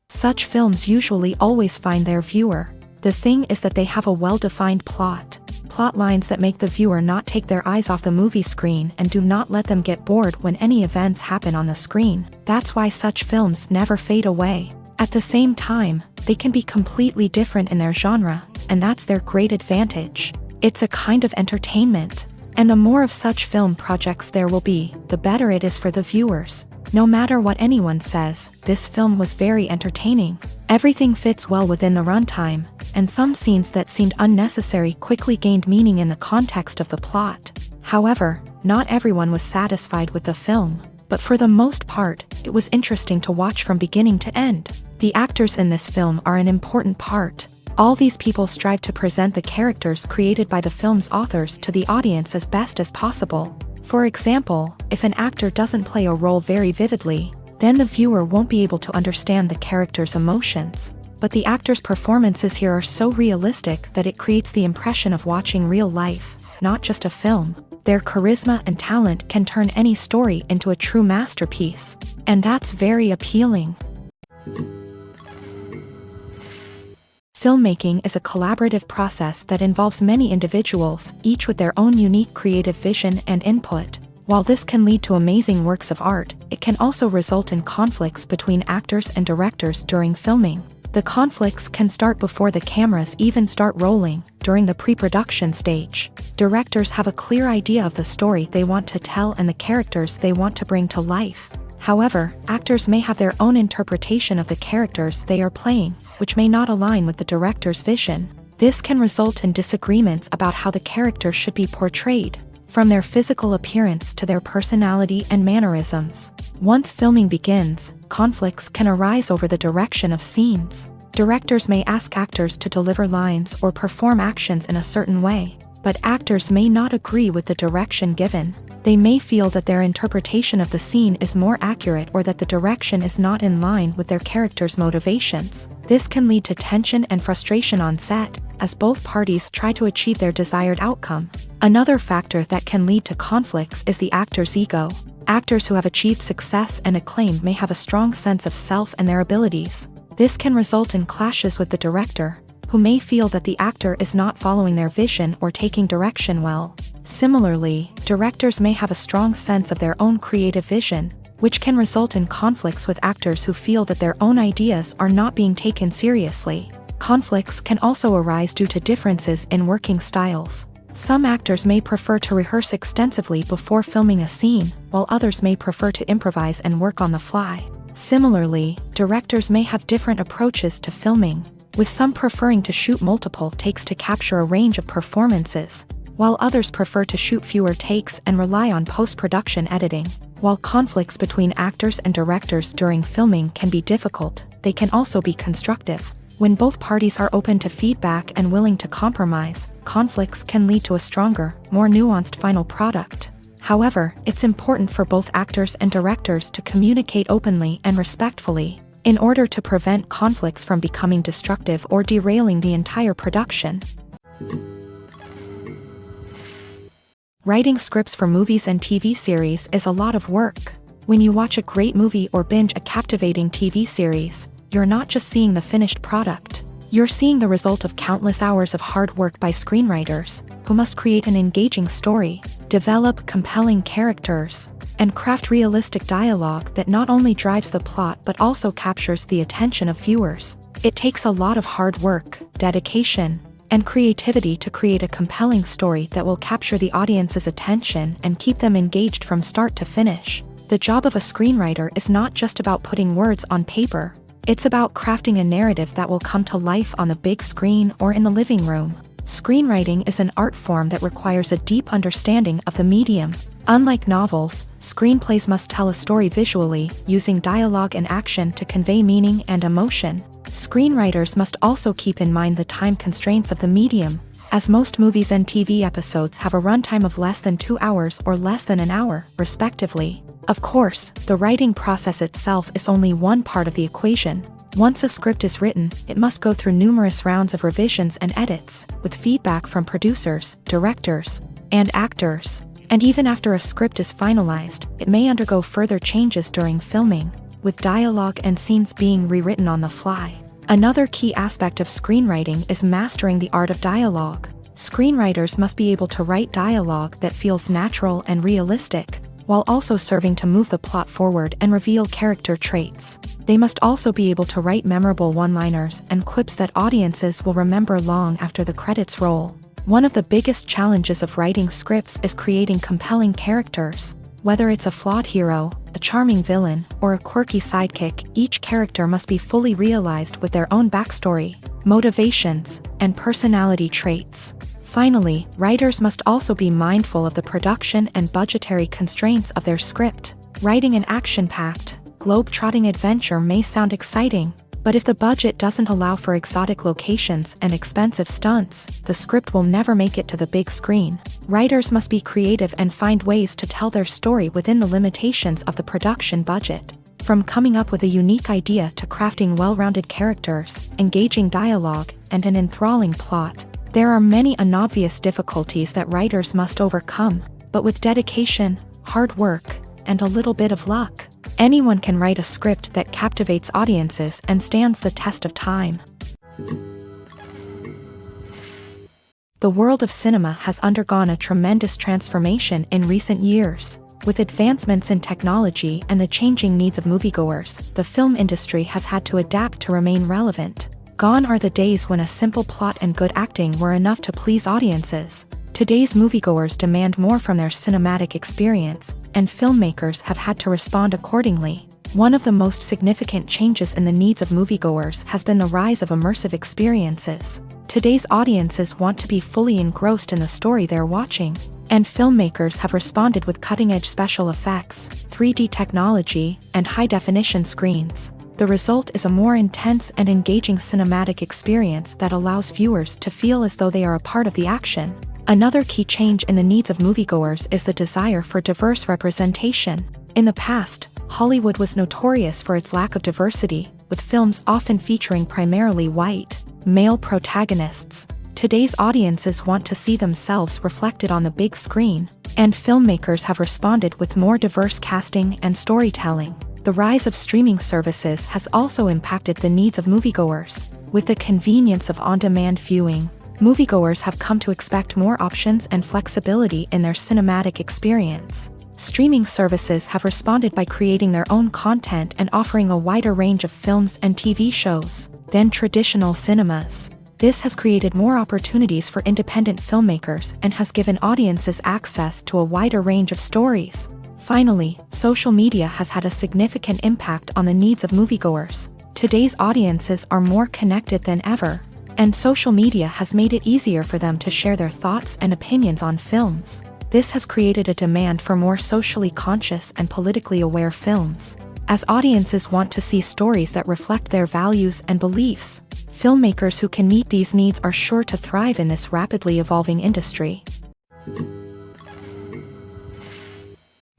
Such films usually always find their viewer. The thing is that they have a well-defined plot lines that make the viewer not take their eyes off the movie screen and do not let them get bored when any events happen on the screen. That's why such films never fade away. At the same time, they can be completely different in their genre, and that's their great advantage. It's a kind of entertainment. And the more of such film projects there will be, the better it is for the viewers. No matter what anyone says, this film was very entertaining. Everything fits well within the runtime, and some scenes that seemed unnecessary quickly gained meaning in the context of the plot. However, not everyone was satisfied with the film, but for the most part, it was interesting to watch from beginning to end. The actors in this film are an important part. All these people strive to present the characters created by the film's authors to the audience as best as possible. For example, if an actor doesn't play a role very vividly, then the viewer won't be able to understand the character's emotions. But the actors' performances here are so realistic that it creates the impression of watching real life, not just a film. Their charisma and talent can turn any story into a true masterpiece, and that's very appealing. Filmmaking is a collaborative process that involves many individuals, each with their own unique creative vision and input. While this can lead to amazing works of art, it can also result in conflicts between actors and directors during filming. The conflicts can start before the cameras even start rolling, during the pre-production stage. Directors have a clear idea of the story they want to tell and the characters they want to bring to life. However, actors may have their own interpretation of the characters they are playing, which may not align with the director's vision. This can result in disagreements about how the characters should be portrayed, from their physical appearance to their personality and mannerisms. Once filming begins, conflicts can arise over the direction of scenes. Directors may ask actors to deliver lines or perform actions in a certain way, but actors may not agree with the direction given. They may feel that their interpretation of the scene is more accurate or that the direction is not in line with their character's motivations. This can lead to tension and frustration on set, as both parties try to achieve their desired outcome. Another factor that can lead to conflicts is the actor's ego. Actors who have achieved success and acclaim may have a strong sense of self and their abilities. This can result in clashes with the director, who may feel that the actor is not following their vision or taking direction well. Similarly, directors may have a strong sense of their own creative vision, which can result in conflicts with actors who feel that their own ideas are not being taken seriously. Conflicts can also arise due to differences in working styles. Some actors may prefer to rehearse extensively before filming a scene, while others may prefer to improvise and work on the fly. Similarly, directors may have different approaches to filming, with some preferring to shoot multiple takes to capture a range of performances, while others prefer to shoot fewer takes and rely on post-production editing. While conflicts between actors and directors during filming can be difficult, they can also be constructive. When both parties are open to feedback and willing to compromise, conflicts can lead to a stronger, more nuanced final product. However, it's important for both actors and directors to communicate openly and respectfully, in order to prevent conflicts from becoming destructive or derailing the entire production. Writing scripts for movies and TV series is a lot of work. When you watch a great movie or binge a captivating TV series, you're not just seeing the finished product. You're seeing the result of countless hours of hard work by screenwriters, who must create an engaging story, develop compelling characters, and craft realistic dialogue that not only drives the plot but also captures the attention of viewers. It takes a lot of hard work, dedication, and creativity to create a compelling story that will capture the audience's attention and keep them engaged from start to finish. The job of a screenwriter is not just about putting words on paper. It's about crafting a narrative that will come to life on the big screen or in the living room. Screenwriting is an art form that requires a deep understanding of the medium. Unlike novels, screenplays must tell a story visually, using dialogue and action to convey meaning and emotion. Screenwriters must also keep in mind the time constraints of the medium, as most movies and TV episodes have a runtime of less than 2 hours or less than an hour, respectively. Of course, the writing process itself is only one part of the equation. Once a script is written, it must go through numerous rounds of revisions and edits, with feedback from producers, directors, and actors. And even after a script is finalized, it may undergo further changes during filming, with dialogue and scenes being rewritten on the fly. Another key aspect of screenwriting is mastering the art of dialogue. Screenwriters must be able to write dialogue that feels natural and realistic, while also serving to move the plot forward and reveal character traits. They must also be able to write memorable one-liners and quips that audiences will remember long after the credits roll. One of the biggest challenges of writing scripts is creating compelling characters. Whether it's a flawed hero, a charming villain, or a quirky sidekick, each character must be fully realized with their own backstory, motivations, and personality traits. Finally, writers must also be mindful of the production and budgetary constraints of their script. Writing an action-packed, globe-trotting adventure may sound exciting, but if the budget doesn't allow for exotic locations and expensive stunts, the script will never make it to the big screen. Writers must be creative and find ways to tell their story within the limitations of the production budget. From coming up with a unique idea to crafting well-rounded characters, engaging dialogue, and an enthralling plot, there are many unobvious difficulties that writers must overcome, but with dedication, hard work, and a little bit of luck, anyone can write a script that captivates audiences and stands the test of time. The world of cinema has undergone a tremendous transformation in recent years. With advancements in technology and the changing needs of moviegoers, the film industry has had to adapt to remain relevant. Gone are the days when a simple plot and good acting were enough to please audiences. Today's moviegoers demand more from their cinematic experience, and filmmakers have had to respond accordingly. One of the most significant changes in the needs of moviegoers has been the rise of immersive experiences. Today's audiences want to be fully engrossed in the story they're watching, and filmmakers have responded with cutting-edge special effects, 3D technology, and high-definition screens. The result is a more intense and engaging cinematic experience that allows viewers to feel as though they are a part of the action. Another key change in the needs of moviegoers is the desire for diverse representation. In the past, Hollywood was notorious for its lack of diversity, with films often featuring primarily white, male protagonists. Today's audiences want to see themselves reflected on the big screen, and filmmakers have responded with more diverse casting and storytelling. The rise of streaming services has also impacted the needs of moviegoers. With the convenience of on-demand viewing, moviegoers have come to expect more options and flexibility in their cinematic experience. Streaming services have responded by creating their own content and offering a wider range of films and TV shows than traditional cinemas. This has created more opportunities for independent filmmakers and has given audiences access to a wider range of stories. Finally, social media has had a significant impact on the needs of moviegoers. Today's audiences are more connected than ever, and social media has made it easier for them to share their thoughts and opinions on films. This has created a demand for more socially conscious and politically aware films. As audiences want to see stories that reflect their values and beliefs, filmmakers who can meet these needs are sure to thrive in this rapidly evolving industry.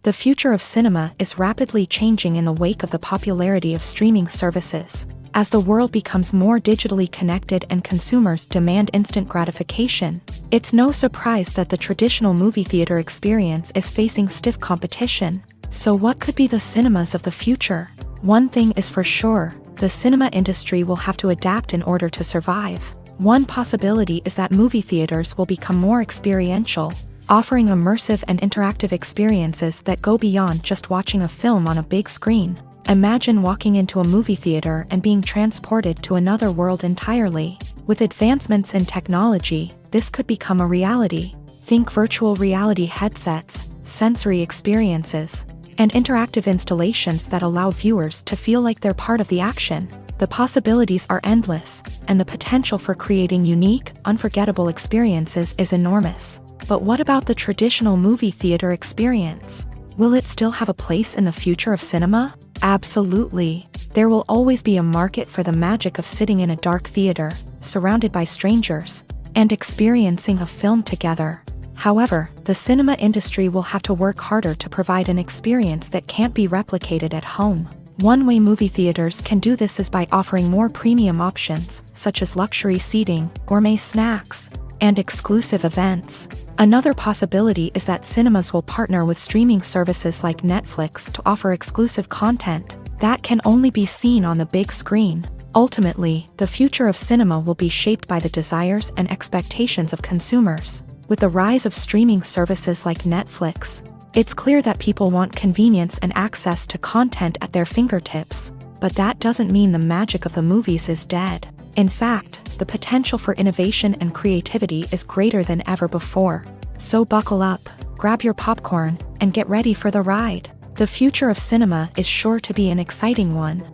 The future of cinema is rapidly changing in the wake of the popularity of streaming services. As the world becomes more digitally connected and consumers demand instant gratification, it's no surprise that the traditional movie theater experience is facing stiff competition. So what could be the cinemas of the future? One thing is for sure, the cinema industry will have to adapt in order to survive. One possibility is that movie theaters will become more experiential, offering immersive and interactive experiences that go beyond just watching a film on a big screen. Imagine walking into a movie theater and being transported to another world entirely. With advancements in technology, this could become a reality. Think virtual reality headsets, sensory experiences, and interactive installations that allow viewers to feel like they're part of the action. The possibilities are endless, and the potential for creating unique, unforgettable experiences is enormous. But what about the traditional movie theater experience? Will it still have a place in the future of cinema? Absolutely. There will always be a market for the magic of sitting in a dark theater, surrounded by strangers, and experiencing a film together. However, the cinema industry will have to work harder to provide an experience that can't be replicated at home. One way movie theaters can do this is by offering more premium options, such as luxury seating, gourmet snacks, and exclusive events. Another possibility is that cinemas will partner with streaming services like Netflix to offer exclusive content that can only be seen on the big screen. Ultimately, the future of cinema will be shaped by the desires and expectations of consumers. With the rise of streaming services like Netflix, it's clear that people want convenience and access to content at their fingertips. But that doesn't mean the magic of the movies is dead. In fact, the potential for innovation and creativity is greater than ever before. So buckle up, grab your popcorn, and get ready for the ride. The future of cinema is sure to be an exciting one.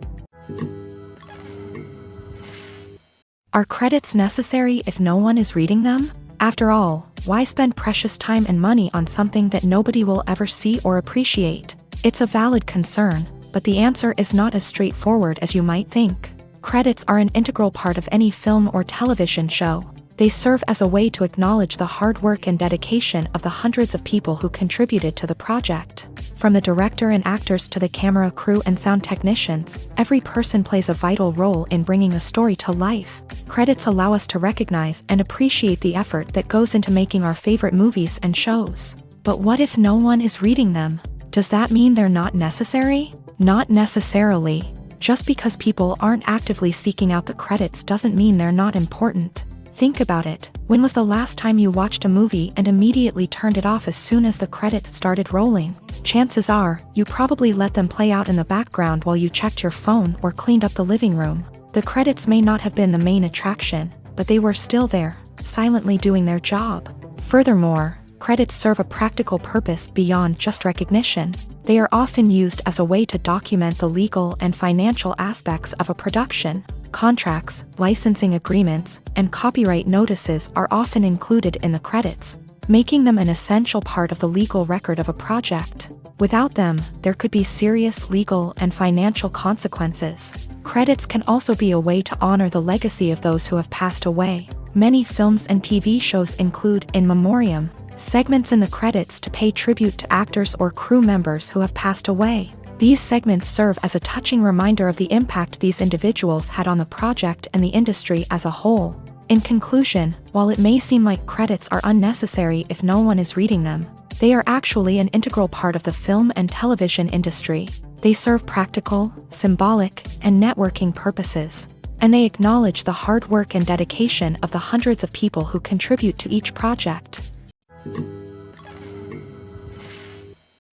Are credits necessary if no one is reading them? After all, why spend precious time and money on something that nobody will ever see or appreciate? It's a valid concern, but the answer is not as straightforward as you might think. Credits are an integral part of any film or television show. They serve as a way to acknowledge the hard work and dedication of the hundreds of people who contributed to the project. From the director and actors to the camera crew and sound technicians, every person plays a vital role in bringing a story to life. Credits allow us to recognize and appreciate the effort that goes into making our favorite movies and shows. But what if no one is reading them? Does that mean they're not necessary? Not necessarily. Just because people aren't actively seeking out the credits doesn't mean they're not important. Think about it. When was the last time you watched a movie and immediately turned it off as soon as the credits started rolling? Chances are, you probably let them play out in the background while you checked your phone or cleaned up the living room. The credits may not have been the main attraction, but they were still there, silently doing their job. Furthermore, credits serve a practical purpose beyond just recognition. They are often used as a way to document the legal and financial aspects of a production. Contracts, licensing agreements, and copyright notices are often included in the credits, making them an essential part of the legal record of a project. Without them, there could be serious legal and financial consequences. Credits can also be a way to honor the legacy of those who have passed away. Many films and TV shows include in memoriam segments in the credits to pay tribute to actors or crew members who have passed away. These segments serve as a touching reminder of the impact these individuals had on the project and the industry as a whole. In conclusion, while it may seem like credits are unnecessary if no one is reading them, they are actually an integral part of the film and television industry. They serve practical, symbolic, and networking purposes, and they acknowledge the hard work and dedication of the hundreds of people who contribute to each project.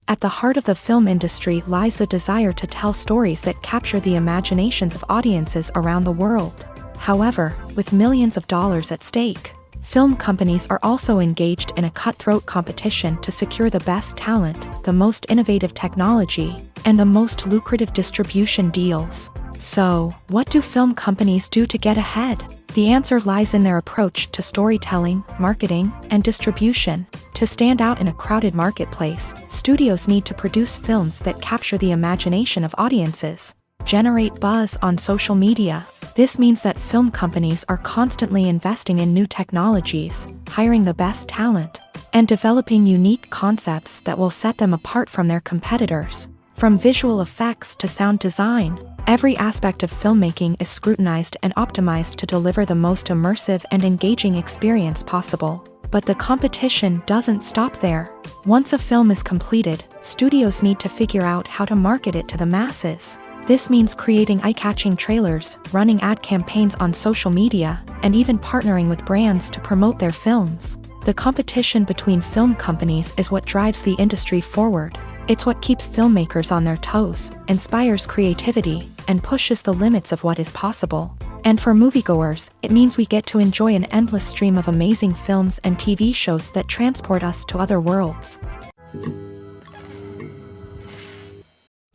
At the heart of the film industry lies the desire to tell stories that capture the imaginations of audiences around the world. However, with millions of dollars at stake, film companies are also engaged in a cutthroat competition to secure the best talent, the most innovative technology, and the most lucrative distribution deals. So, what do film companies do to get ahead? The answer lies in their approach to storytelling, marketing, and distribution. To stand out in a crowded marketplace, studios need to produce films that capture the imagination of audiences, generate buzz on social media. This means that film companies are constantly investing in new technologies, hiring the best talent, and developing unique concepts that will set them apart from their competitors. From visual effects to sound design, every aspect of filmmaking is scrutinized and optimized to deliver the most immersive and engaging experience possible. But the competition doesn't stop there. Once a film is completed, studios need to figure out how to market it to the masses. This means creating eye-catching trailers, running ad campaigns on social media, and even partnering with brands to promote their films. The competition between film companies is what drives the industry forward. It's what keeps filmmakers on their toes, inspires creativity, and pushes the limits of what is possible. And for moviegoers, it means we get to enjoy an endless stream of amazing films and TV shows that transport us to other worlds.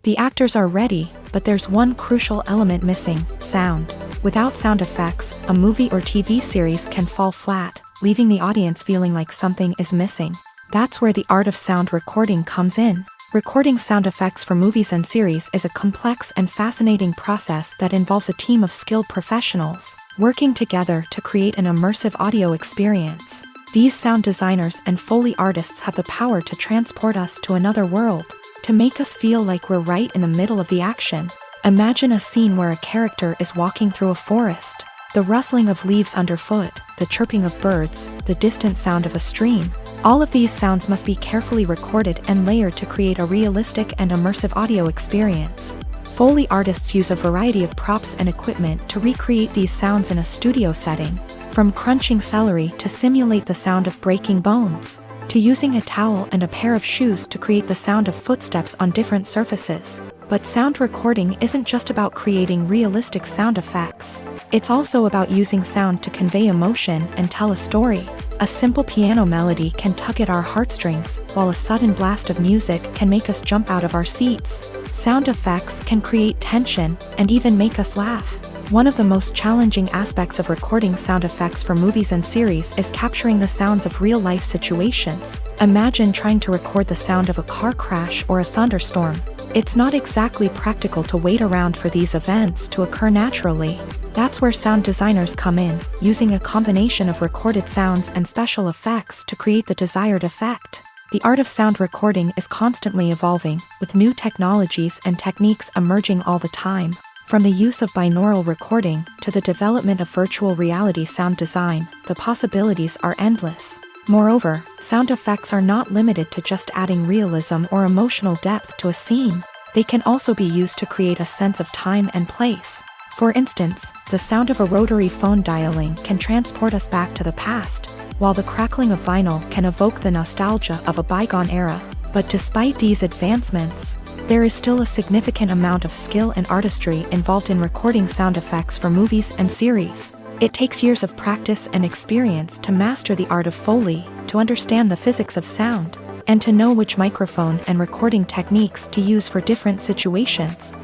The actors are ready, but there's one crucial element missing: sound. Without sound effects, a movie or TV series can fall flat, leaving the audience feeling like something is missing. That's where the art of sound recording comes in. Recording sound effects for movies and series is a complex and fascinating process that involves a team of skilled professionals working together to create an immersive audio experience. These sound designers and Foley artists have the power to transport us to another world, to make us feel like we're right in the middle of the action. Imagine a scene where a character is walking through a forest. The rustling of leaves underfoot, the chirping of birds, the distant sound of a stream. All of these sounds must be carefully recorded and layered to create a realistic and immersive audio experience. Foley artists use a variety of props and equipment to recreate these sounds in a studio setting, from crunching celery to simulate the sound of breaking bones, to using a towel and a pair of shoes to create the sound of footsteps on different surfaces. But sound recording isn't just about creating realistic sound effects. It's also about using sound to convey emotion and tell a story. A simple piano melody can tug at our heartstrings, while a sudden blast of music can make us jump out of our seats. Sound effects can create tension and even make us laugh. One of the most challenging aspects of recording sound effects for movies and series is capturing the sounds of real-life situations. Imagine trying to record the sound of a car crash or a thunderstorm. It's not exactly practical to wait around for these events to occur naturally. That's where sound designers come in, using a combination of recorded sounds and special effects to create the desired effect. The art of sound recording is constantly evolving, with new technologies and techniques emerging all the time. From the use of binaural recording to the development of virtual reality sound design, the possibilities are endless. Moreover, sound effects are not limited to just adding realism or emotional depth to a scene. They can also be used to create a sense of time and place. For instance, the sound of a rotary phone dialing can transport us back to the past, while the crackling of vinyl can evoke the nostalgia of a bygone era. But despite these advancements, there is still a significant amount of skill and artistry involved in recording sound effects for movies and series. It takes years of practice and experience to master the art of Foley, to understand the physics of sound, and to know which microphone and recording techniques to use for different situations.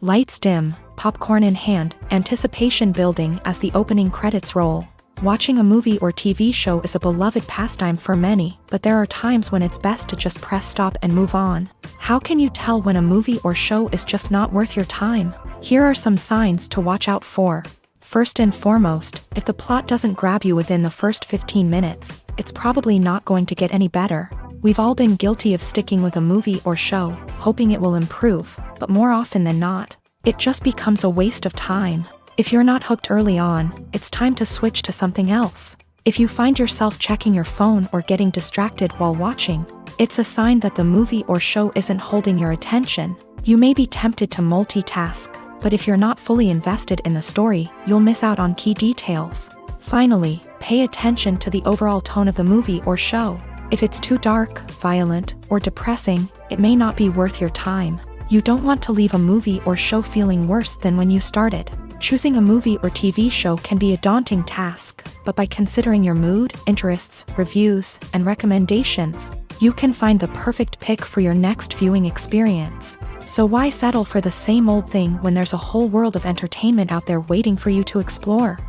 Lights dim, popcorn in hand, anticipation building as the opening credits roll. Watching a movie or TV show is a beloved pastime for many, but there are times when it's best to just press stop and move on. How can you tell when a movie or show is just not worth your time? Here are some signs to watch out for. First and foremost, if the plot doesn't grab you within the first 15 minutes, it's probably not going to get any better. We've all been guilty of sticking with a movie or show, hoping it will improve, but more often than not, it just becomes a waste of time. If you're not hooked early on, it's time to switch to something else. If you find yourself checking your phone or getting distracted while watching, it's a sign that the movie or show isn't holding your attention. You may be tempted to multitask, but if you're not fully invested in the story, you'll miss out on key details. Finally, pay attention to the overall tone of the movie or show. If it's too dark, violent, or depressing, it may not be worth your time. You don't want to leave a movie or show feeling worse than when you started. Choosing a movie or TV show can be a daunting task, but by considering your mood, interests, reviews, and recommendations, you can find the perfect pick for your next viewing experience. So why settle for the same old thing when there's a whole world of entertainment out there waiting for you to explore?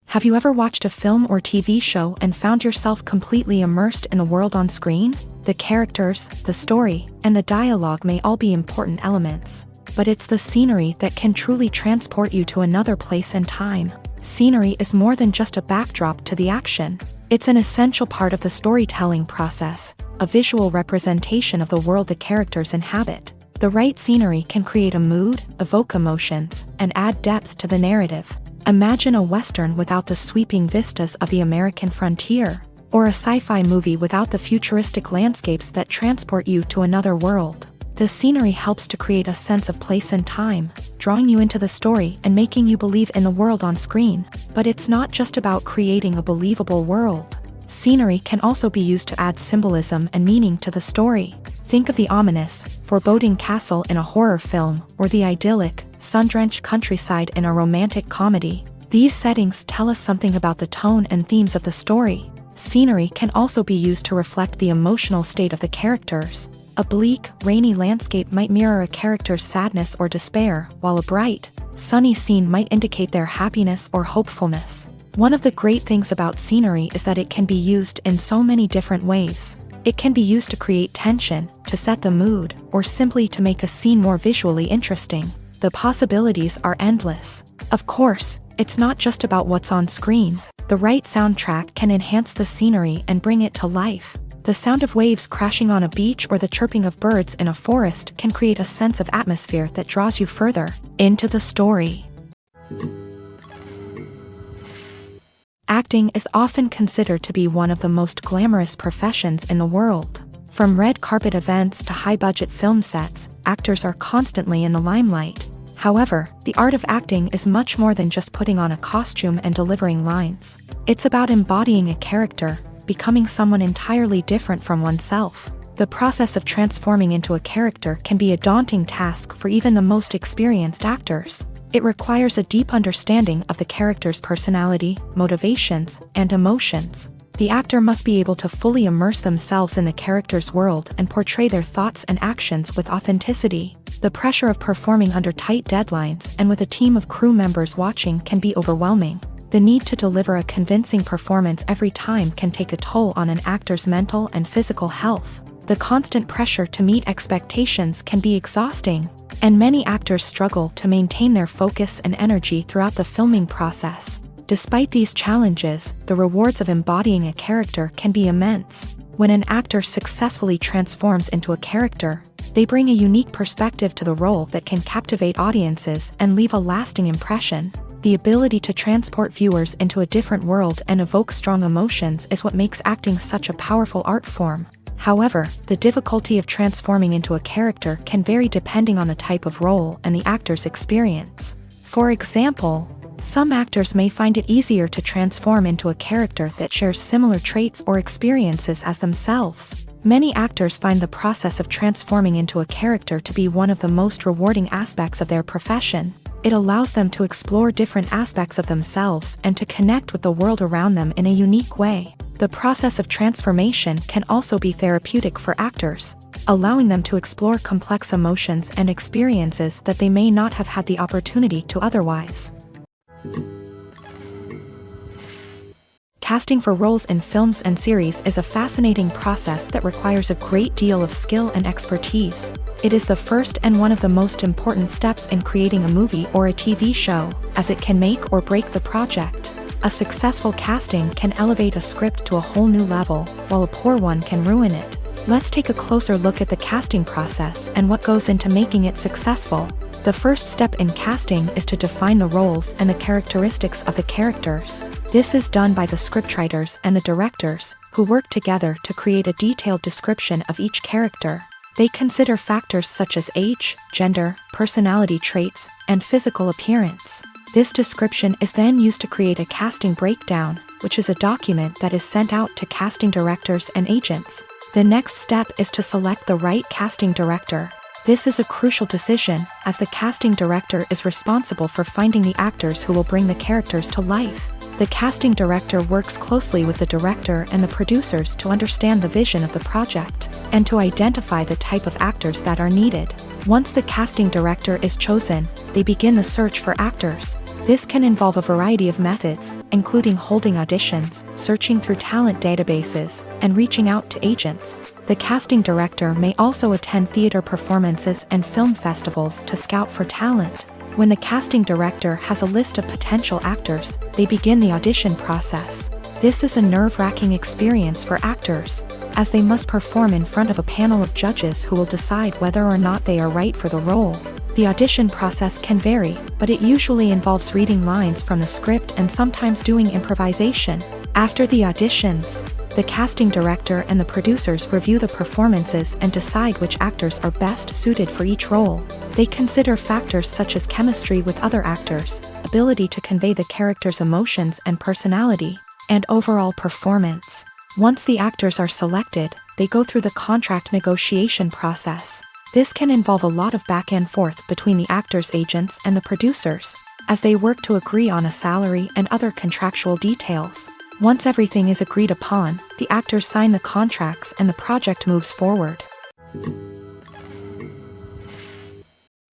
Have you ever watched a film or TV show and found yourself completely immersed in the world on screen? The characters, the story, and the dialogue may all be important elements, but it's the scenery that can truly transport you to another place and time. Scenery is more than just a backdrop to the action. It's an essential part of the storytelling process, a visual representation of the world the characters inhabit. The right scenery can create a mood, evoke emotions, and add depth to the narrative. Imagine a Western without the sweeping vistas of the American frontier. or a sci-fi movie without the futuristic landscapes that transport you to another world. The scenery helps to create a sense of place and time, drawing you into the story and making you believe in the world on screen. But it's not just about creating a believable world. Scenery can also be used to add symbolism and meaning to the story. Think of the ominous, foreboding castle in a horror film, or the idyllic, sun-drenched countryside in a romantic comedy. These settings tell us something about the tone and themes of the story. Scenery can also be used to reflect the emotional state of the characters. A bleak, rainy landscape might mirror a character's sadness or despair, while a bright, sunny scene might indicate their happiness or hopefulness. One of the great things about scenery is that it can be used in so many different ways. It can be used to create tension, to set the mood, or simply to make a scene more visually interesting. The possibilities are endless. Of course, it's not just about what's on screen. The right soundtrack can enhance the scenery and bring it to life. The sound of waves crashing on a beach or the chirping of birds in a forest can create a sense of atmosphere that draws you further into the story. Acting is often considered to be one of the most glamorous professions in the world. From red carpet events to high-budget film sets, actors are constantly in the limelight. However, the art of acting is much more than just putting on a costume and delivering lines. It's about embodying a character, becoming someone entirely different from oneself. The process of transforming into a character can be a daunting task for even the most experienced actors. It requires a deep understanding of the character's personality, motivations, and emotions. The actor must be able to fully immerse themselves in the character's world and portray their thoughts and actions with authenticity. The pressure of performing under tight deadlines and with a team of crew members watching can be overwhelming. The need to deliver a convincing performance every time can take a toll on an actor's mental and physical health. The constant pressure to meet expectations can be exhausting, and many actors struggle to maintain their focus and energy throughout the filming process. Despite these challenges, the rewards of embodying a character can be immense. When an actor successfully transforms into a character, they bring a unique perspective to the role that can captivate audiences and leave a lasting impression. The ability to transport viewers into a different world and evoke strong emotions is what makes acting such a powerful art form. However, the difficulty of transforming into a character can vary depending on the type of role and the actor's experience. For example, some actors may find it easier to transform into a character that shares similar traits or experiences as themselves. Many actors find the process of transforming into a character to be one of the most rewarding aspects of their profession. It allows them to explore different aspects of themselves and to connect with the world around them in a unique way. The process of transformation can also be therapeutic for actors, allowing them to explore complex emotions and experiences that they may not have had the opportunity to otherwise. Casting for roles in films and series is a fascinating process that requires a great deal of skill and expertise. It is the first and one of the most important steps in creating a movie or a TV show, as it can make or break the project. A successful casting can elevate a script to a whole new level, while a poor one can ruin it. Let's take a closer look at the casting process and what goes into making it successful. The first step in casting is to define the roles and the characteristics of the characters. This is done by the scriptwriters and the directors, who work together to create a detailed description of each character. They consider factors such as age, gender, personality traits, and physical appearance. This description is then used to create a casting breakdown, which is a document that is sent out to casting directors and agents. The next step is to select the right casting director. This is a crucial decision, as the casting director is responsible for finding the actors who will bring the characters to life. The casting director works closely with the director and the producers to understand the vision of the project, and to identify the type of actors that are needed. Once the casting director is chosen, they begin the search for actors. This can involve a variety of methods, including holding auditions, searching through talent databases, and reaching out to agents. The casting director may also attend theater performances and film festivals to scout for talent. When the casting director has a list of potential actors, they begin the audition process. This is a nerve-wracking experience for actors, as they must perform in front of a panel of judges who will decide whether or not they are right for the role. The audition process can vary, but it usually involves reading lines from the script and sometimes doing improvisation. After the auditions, The casting director and the producers review the performances and decide which actors are best suited for each role. They consider factors such as chemistry with other actors, ability to convey the character's emotions and personality, and overall performance. Once the actors are selected, they go through the contract negotiation process. This can involve a lot of back and forth between the actors' agents and the producers, as they work to agree on a salary and other contractual details. Once everything is agreed upon, the actors sign the contracts and the project moves forward.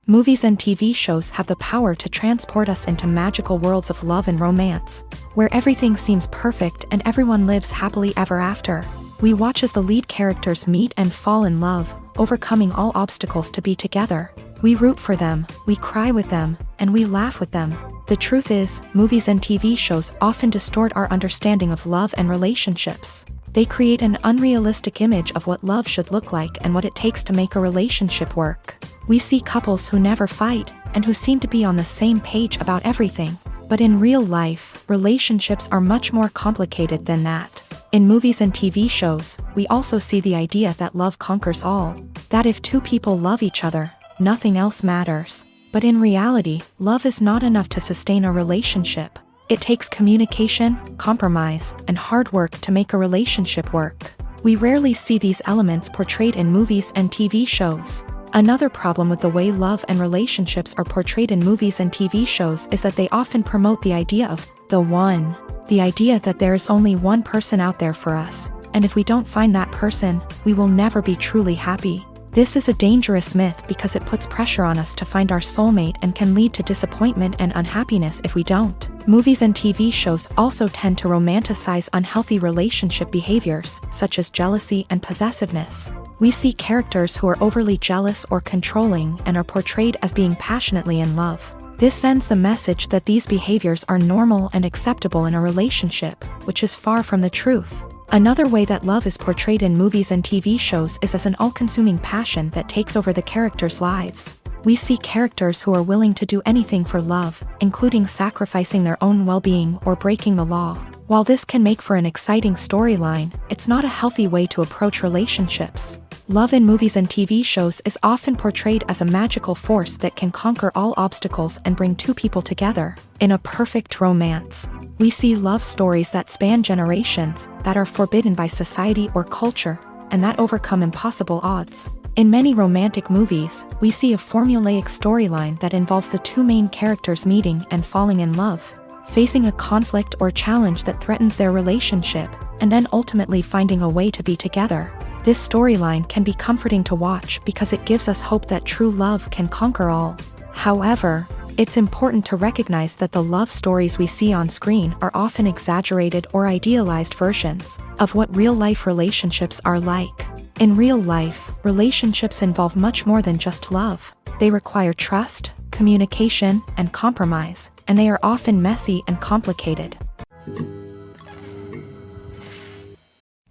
Movies and TV shows have the power to transport us into magical worlds of love and romance, where everything seems perfect and everyone lives happily ever after. We watch as the lead characters meet and fall in love, overcoming all obstacles to be together. We root for them, we cry with them, and we laugh with them. The truth is, movies and TV shows often distort our understanding of love and relationships. They create an unrealistic image of what love should look like and what it takes to make a relationship work. We see couples who never fight, and who seem to be on the same page about everything. But in real life, relationships are much more complicated than that. In movies and TV shows, we also see the idea that love conquers all. That if two people love each other, nothing else matters. But in reality, love is not enough to sustain a relationship. It takes communication, compromise, and hard work to make a relationship work. We rarely see these elements portrayed in movies and TV shows. Another problem with the way love and relationships are portrayed in movies and TV shows is that they often promote the idea of the one. The idea that there is only one person out there for us, and if we don't find that person, we will never be truly happy. This is a dangerous myth because it puts pressure on us to find our soulmate and can lead to disappointment and unhappiness if we don't. Movies and TV shows also tend to romanticize unhealthy relationship behaviors, such as jealousy and possessiveness. We see characters who are overly jealous or controlling and are portrayed as being passionately in love. This sends the message that these behaviors are normal and acceptable in a relationship, which is far from the truth. Another way that love is portrayed in movies and TV shows is as an all-consuming passion that takes over the characters' lives. We see characters who are willing to do anything for love, including sacrificing their own well-being or breaking the law. While this can make for an exciting storyline, it's not a healthy way to approach relationships. Love in movies and TV shows is often portrayed as a magical force that can conquer all obstacles and bring two people together in a perfect romance. We see love stories that span generations, that are forbidden by society or culture, and that overcome impossible odds. In many romantic movies, we see a formulaic storyline that involves the two main characters meeting and falling in love, facing a conflict or challenge that threatens their relationship, and then ultimately finding a way to be together. This storyline can be comforting to watch because it gives us hope that true love can conquer all. However, it's important to recognize that the love stories we see on screen are often exaggerated or idealized versions of what real-life relationships are like. In real life, relationships involve much more than just love. They require trust, communication, and compromise, and they are often messy and complicated.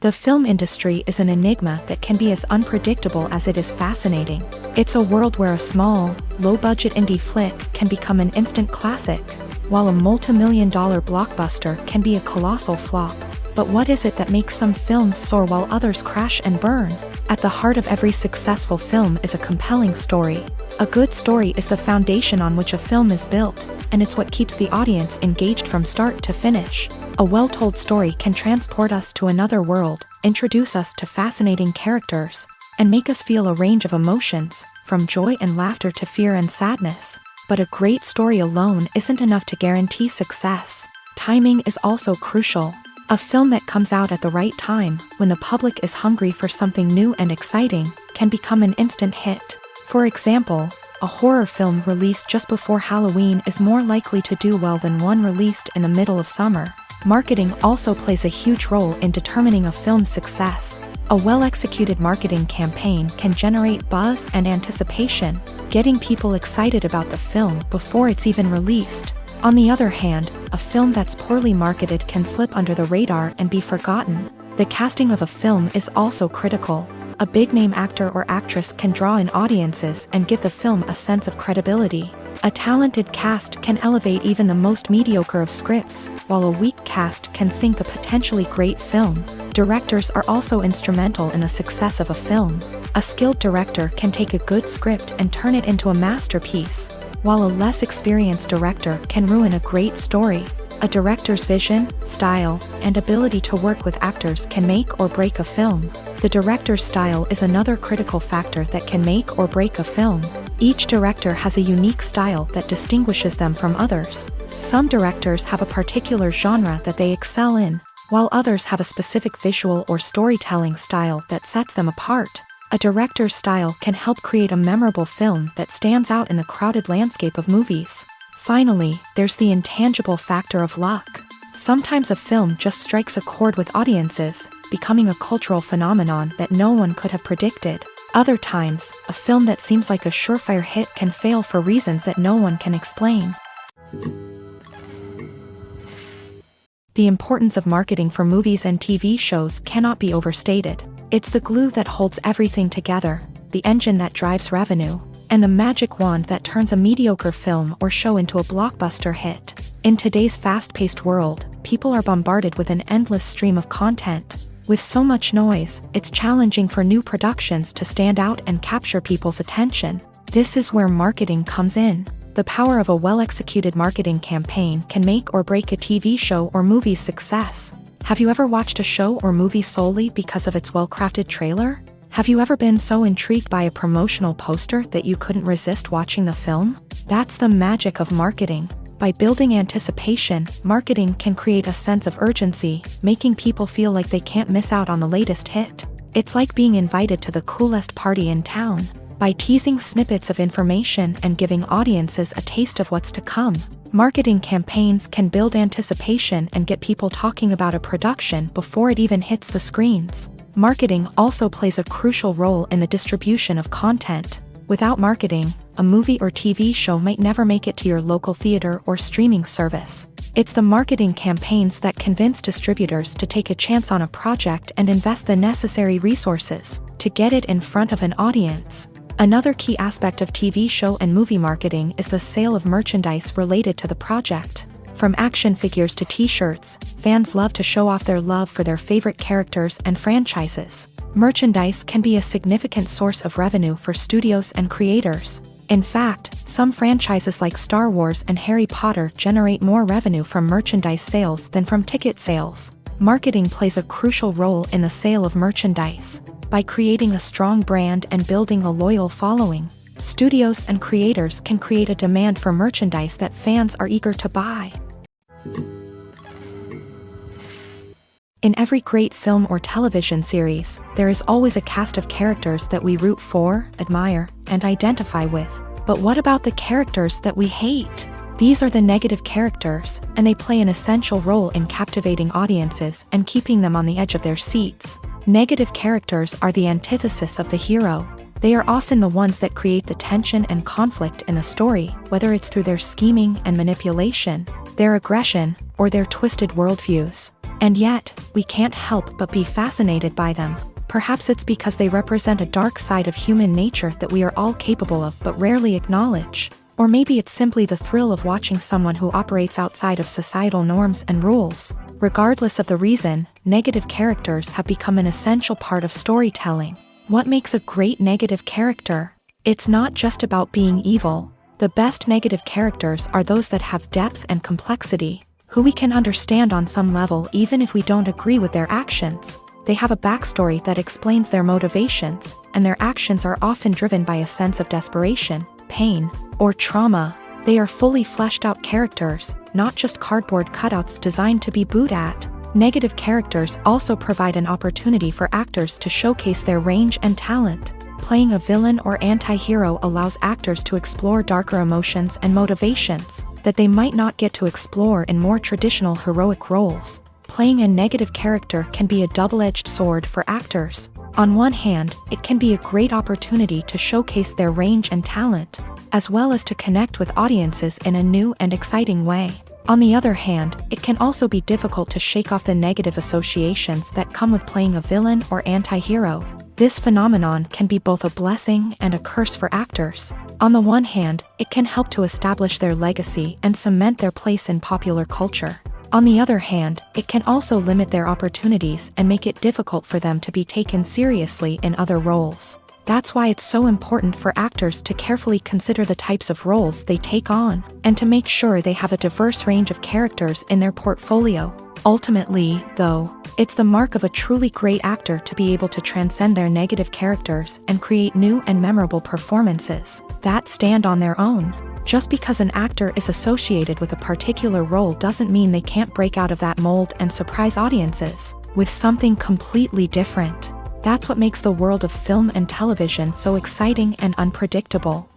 The film industry is an enigma that can be as unpredictable as it is fascinating. It's a world where a small, low-budget indie flick can become an instant classic, while a multi-million-dollar blockbuster can be a colossal flop. But what is it that makes some films soar while others crash and burn? At the heart of every successful film is a compelling story. A good story is the foundation on which a film is built, and it's what keeps the audience engaged from start to finish. A well-told story can transport us to another world, introduce us to fascinating characters, and make us feel a range of emotions, from joy and laughter to fear and sadness. But a great story alone isn't enough to guarantee success. Timing is also crucial. A film that comes out at the right time, when the public is hungry for something new and exciting, can become an instant hit. For example, a horror film released just before Halloween is more likely to do well than one released in the middle of summer. Marketing also plays a huge role in determining a film's success. A well-executed marketing campaign can generate buzz and anticipation, getting people excited about the film before it's even released. On the other hand, a film that's poorly marketed can slip under the radar and be forgotten. The casting of a film is also critical. A big-name actor or actress can draw in audiences and give the film a sense of credibility. A talented cast can elevate even the most mediocre of scripts, while a weak cast can sink a potentially great film. Directors are also instrumental in the success of a film. A skilled director can take a good script and turn it into a masterpiece, while a less experienced director can ruin a great story. A director's vision, style, and ability to work with actors can make or break a film. The director's style is another critical factor that can make or break a film. Each director has a unique style that distinguishes them from others. Some directors have a particular genre that they excel in, while others have a specific visual or storytelling style that sets them apart. A director's style can help create a memorable film that stands out in the crowded landscape of movies. Finally, there's the intangible factor of luck. Sometimes a film just strikes a chord with audiences, becoming a cultural phenomenon that no one could have predicted. Other times, a film that seems like a surefire hit can fail for reasons that no one can explain. The importance of marketing for movies and TV shows cannot be overstated. It's the glue that holds everything together, the engine that drives revenue, and the magic wand that turns a mediocre film or show into a blockbuster hit. In today's fast-paced world, people are bombarded with an endless stream of content. With so much noise, it's challenging for new productions to stand out and capture people's attention. This is where marketing comes in. The power of a well-executed marketing campaign can make or break a TV show or movie's success. Have you ever watched a show or movie solely because of its well-crafted trailer? Have you ever been so intrigued by a promotional poster that you couldn't resist watching the film? That's the magic of marketing. By building anticipation, marketing can create a sense of urgency, making people feel like they can't miss out on the latest hit. It's like being invited to the coolest party in town. By teasing snippets of information and giving audiences a taste of what's to come, marketing campaigns can build anticipation and get people talking about a production before it even hits the screens. Marketing also plays a crucial role in the distribution of content. Without marketing, a movie or TV show might never make it to your local theater or streaming service. It's the marketing campaigns that convince distributors to take a chance on a project and invest the necessary resources to get it in front of an audience. Another key aspect of TV show and movie marketing is the sale of merchandise related to the project. From action figures to t-shirts, fans love to show off their love for their favorite characters and franchises. Merchandise can be a significant source of revenue for studios and creators. In fact, some franchises like Star Wars and Harry Potter generate more revenue from merchandise sales than from ticket sales. Marketing plays a crucial role in the sale of merchandise. By creating a strong brand and building a loyal following, studios and creators can create a demand for merchandise that fans are eager to buy. In every great film or television series, there is always a cast of characters that we root for, admire, and identify with. But what about the characters that we hate? These are the negative characters, and they play an essential role in captivating audiences and keeping them on the edge of their seats. Negative characters are the antithesis of the hero. They are often the ones that create the tension and conflict in the story, whether it's through their scheming and manipulation, their aggression, or their twisted worldviews. And yet, we can't help but be fascinated by them. Perhaps it's because they represent a dark side of human nature that we are all capable of but rarely acknowledge. Or maybe it's simply the thrill of watching someone who operates outside of societal norms and rules. Regardless of the reason, negative characters have become an essential part of storytelling. What makes a great negative character? It's not just about being evil. The best negative characters are those that have depth and complexity, who we can understand on some level even if we don't agree with their actions. They have a backstory that explains their motivations, and their actions are often driven by a sense of desperation, pain, or trauma. They are fully fleshed out characters, not just cardboard cutouts designed to be booed at. Negative characters also provide an opportunity for actors to showcase their range and talent. Playing a villain or anti-hero allows actors to explore darker emotions and motivations that they might not get to explore in more traditional heroic roles. Playing a negative character can be a double-edged sword for actors. On one hand, it can be a great opportunity to showcase their range and talent, as well as to connect with audiences in a new and exciting way. On the other hand, it can also be difficult to shake off the negative associations that come with playing a villain or anti-hero. This phenomenon can be both a blessing and a curse for actors. On the one hand, it can help to establish their legacy and cement their place in popular culture. On the other hand, it can also limit their opportunities and make it difficult for them to be taken seriously in other roles. That's why it's so important for actors to carefully consider the types of roles they take on, and to make sure they have a diverse range of characters in their portfolio. Ultimately, though, it's the mark of a truly great actor to be able to transcend their negative characters and create new and memorable performances that stand on their own. Just because an actor is associated with a particular role doesn't mean they can't break out of that mold and surprise audiences with something completely different. That's what makes the world of film and television so exciting and unpredictable.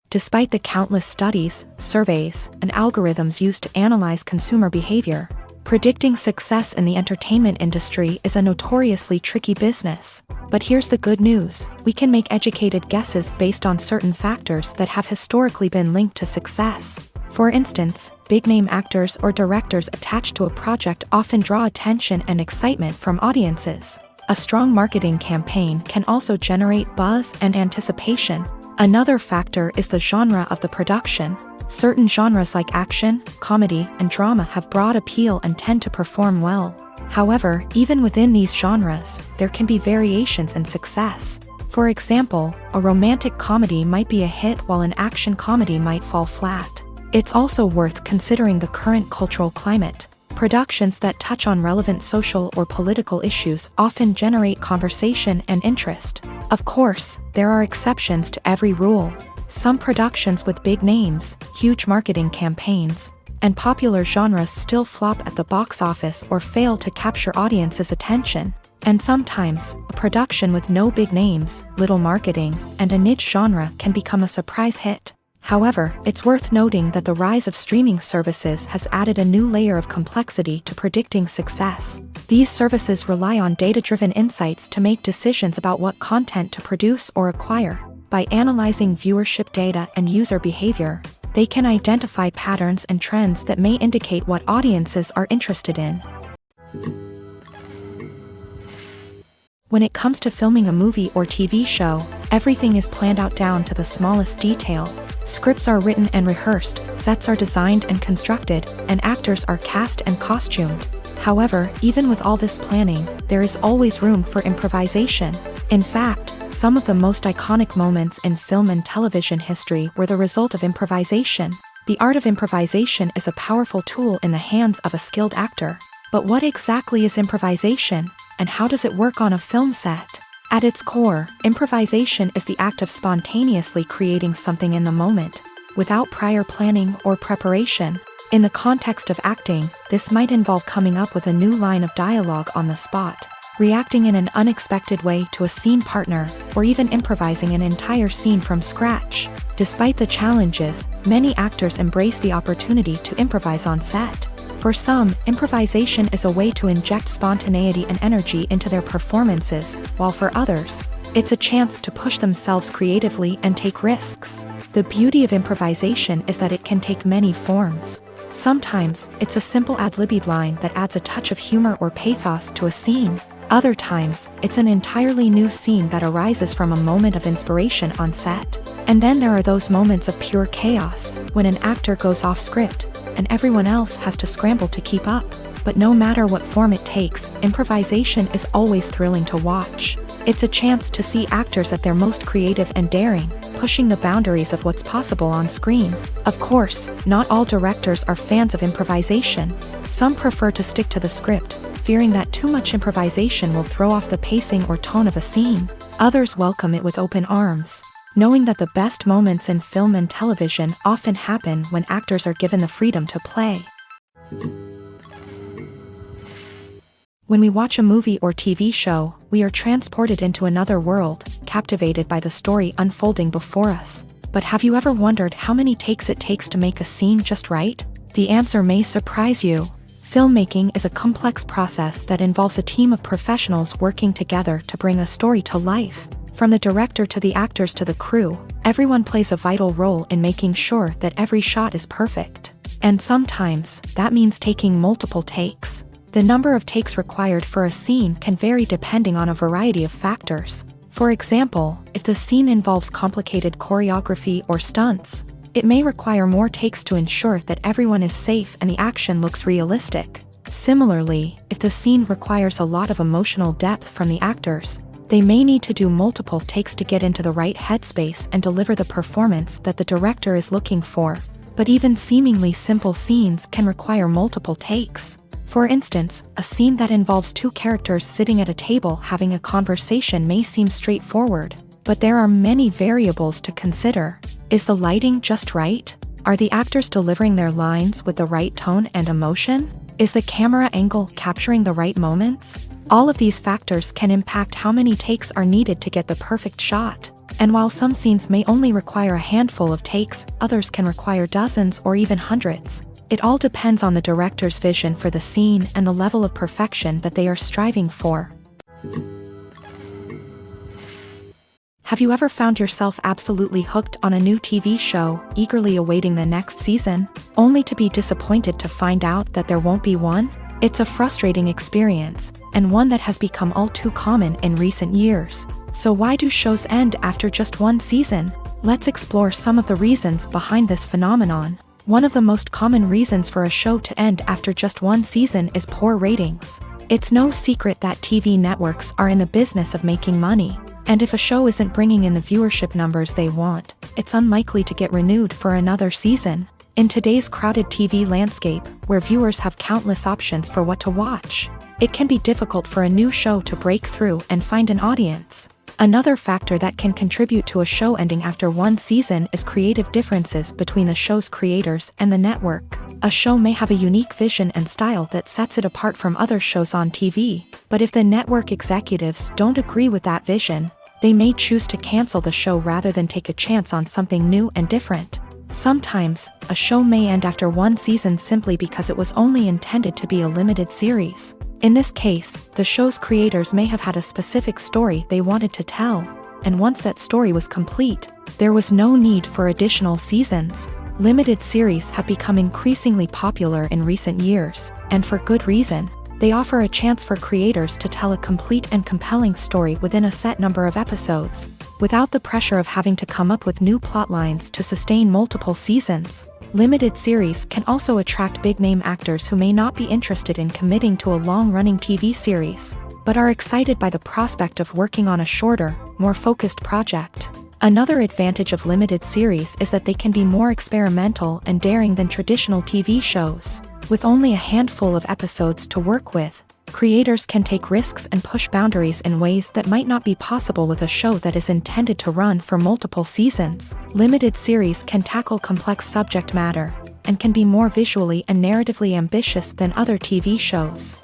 Despite the countless studies, surveys, and algorithms used to analyze consumer behavior, predicting success in the entertainment industry is a notoriously tricky business. But here's the good news: we can make educated guesses based on certain factors that have historically been linked to success. For instance, big-name actors or directors attached to a project often draw attention and excitement from audiences. A strong marketing campaign can also generate buzz and anticipation. Another factor is the genre of the production. Certain genres like action, comedy, and drama have broad appeal and tend to perform well. However, even within these genres, there can be variations in success. For example, a romantic comedy might be a hit while an action comedy might fall flat. It's also worth considering the current cultural climate. Productions that touch on relevant social or political issues often generate conversation and interest. Of course, there are exceptions to every rule. Some productions with big names, huge marketing campaigns, and popular genres still flop at the box office or fail to capture audiences' attention. And sometimes, a production with no big names, little marketing, and a niche genre can become a surprise hit. However, it's worth noting that the rise of streaming services has added a new layer of complexity to predicting success. These services rely on data-driven insights to make decisions about what content to produce or acquire. By analyzing viewership data and user behavior, they can identify patterns and trends that may indicate what audiences are interested in. When it comes to filming a movie or TV show, everything is planned out down to the smallest detail. Scripts are written and rehearsed, sets are designed and constructed, and actors are cast and costumed. However, even with all this planning, there is always room for improvisation. In fact, some of the most iconic moments in film and television history were the result of improvisation. The art of improvisation is a powerful tool in the hands of a skilled actor. But what exactly is improvisation, and how does it work on a film set? At its core, improvisation is the act of spontaneously creating something in the moment, without prior planning or preparation. In the context of acting, this might involve coming up with a new line of dialogue on the spot, reacting in an unexpected way to a scene partner, or even improvising an entire scene from scratch. Despite the challenges, many actors embrace the opportunity to improvise on set. For some, improvisation is a way to inject spontaneity and energy into their performances, while for others, it's a chance to push themselves creatively and take risks. The beauty of improvisation is that it can take many forms. Sometimes, it's a simple ad-libbed line that adds a touch of humor or pathos to a scene. Other times, it's an entirely new scene that arises from a moment of inspiration on set. And then there are those moments of pure chaos, when an actor goes off script, and everyone else has to scramble to keep up. But no matter what form it takes, improvisation is always thrilling to watch. It's a chance to see actors at their most creative and daring, pushing the boundaries of what's possible on screen. Of course, not all directors are fans of improvisation. Some prefer to stick to the script, fearing that too much improvisation will throw off the pacing or tone of a scene. Others welcome it with open arms, knowing that the best moments in film and television often happen when actors are given the freedom to play. When we watch a movie or TV show, we are transported into another world, captivated by the story unfolding before us. But have you ever wondered how many takes it takes to make a scene just right? The answer may surprise you. Filmmaking is a complex process that involves a team of professionals working together to bring a story to life. From the director to the actors to the crew, everyone plays a vital role in making sure that every shot is perfect. And sometimes, that means taking multiple takes. The number of takes required for a scene can vary depending on a variety of factors. For example, if the scene involves complicated choreography or stunts, it may require more takes to ensure that everyone is safe and the action looks realistic. Similarly, if the scene requires a lot of emotional depth from the actors, they may need to do multiple takes to get into the right headspace and deliver the performance that the director is looking for. But even seemingly simple scenes can require multiple takes. For instance, a scene that involves two characters sitting at a table having a conversation may seem straightforward, but there are many variables to consider. Is the lighting just right? Are the actors delivering their lines with the right tone and emotion? Is the camera angle capturing the right moments? All of these factors can impact how many takes are needed to get the perfect shot. And while some scenes may only require a handful of takes, others can require dozens or even hundreds. It all depends on the director's vision for the scene and the level of perfection that they are striving for. Have you ever found yourself absolutely hooked on a new TV show, eagerly awaiting the next season, only to be disappointed to find out that there won't be one? It's a frustrating experience, and one that has become all too common in recent years. So why do shows end after just one season? Let's explore some of the reasons behind this phenomenon. One of the most common reasons for a show to end after just one season is poor ratings. It's no secret that TV networks are in the business of making money, and if a show isn't bringing in the viewership numbers they want, it's unlikely to get renewed for another season. In today's crowded TV landscape, where viewers have countless options for what to watch, it can be difficult for a new show to break through and find an audience. Another factor that can contribute to a show ending after one season is creative differences between the show's creators and the network. A show may have a unique vision and style that sets it apart from other shows on TV, but if the network executives don't agree with that vision, they may choose to cancel the show rather than take a chance on something new and different. Sometimes, a show may end after one season simply because it was only intended to be a limited series. In this case, the show's creators may have had a specific story they wanted to tell, and once that story was complete, there was no need for additional seasons. Limited series have become increasingly popular in recent years, and for good reason. They offer a chance for creators to tell a complete and compelling story within a set number of episodes, without the pressure of having to come up with new plotlines to sustain multiple seasons. Limited series can also attract big-name actors who may not be interested in committing to a long-running TV series, but are excited by the prospect of working on a shorter, more focused project. Another advantage of limited series is that they can be more experimental and daring than traditional TV shows. With only a handful of episodes to work with, creators can take risks and push boundaries in ways that might not be possible with a show that is intended to run for multiple seasons. Limited series can tackle complex subject matter, and can be more visually and narratively ambitious than other TV shows.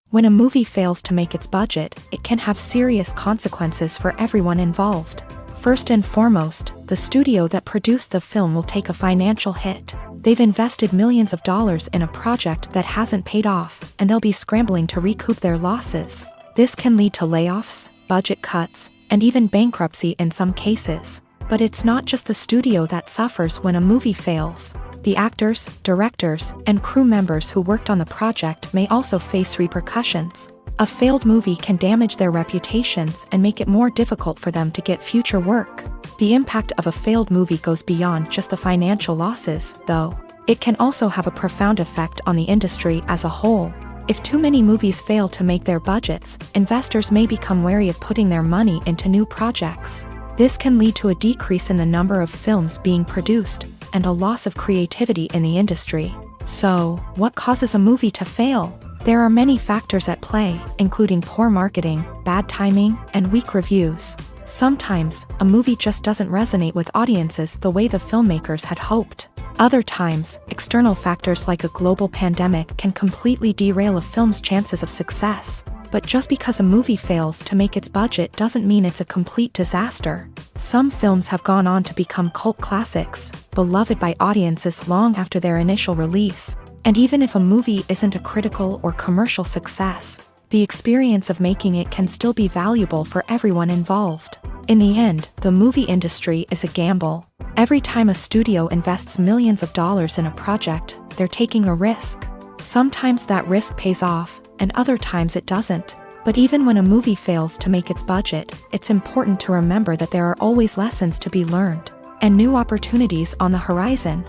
When a movie fails to make its budget, it can have serious consequences for everyone involved. First and foremost, the studio that produced the film will take a financial hit. They've invested millions of dollars in a project that hasn't paid off, and they'll be scrambling to recoup their losses. This can lead to layoffs, budget cuts, and even bankruptcy in some cases. But it's not just the studio that suffers when a movie fails. The actors, directors, and crew members who worked on the project may also face repercussions. A failed movie can damage their reputations and make it more difficult for them to get future work. The impact of a failed movie goes beyond just the financial losses, though. It can also have a profound effect on the industry as a whole. If too many movies fail to make their budgets, investors may become wary of putting their money into new projects. This can lead to a decrease in the number of films being produced, and a loss of creativity in the industry. So, what causes a movie to fail? There are many factors at play, including poor marketing, bad timing, and weak reviews. Sometimes, a movie just doesn't resonate with audiences the way the filmmakers had hoped. Other times, external factors like a global pandemic can completely derail a film's chances of success. But just because a movie fails to make its budget doesn't mean it's a complete disaster. Some films have gone on to become cult classics, beloved by audiences long after their initial release. And even if a movie isn't a critical or commercial success, the experience of making it can still be valuable for everyone involved. In the end, the movie industry is a gamble. Every time a studio invests millions of dollars in a project, they're taking a risk. Sometimes that risk pays off, and other times it doesn't. But even when a movie fails to make its budget, it's important to remember that there are always lessons to be learned, and new opportunities on the horizon.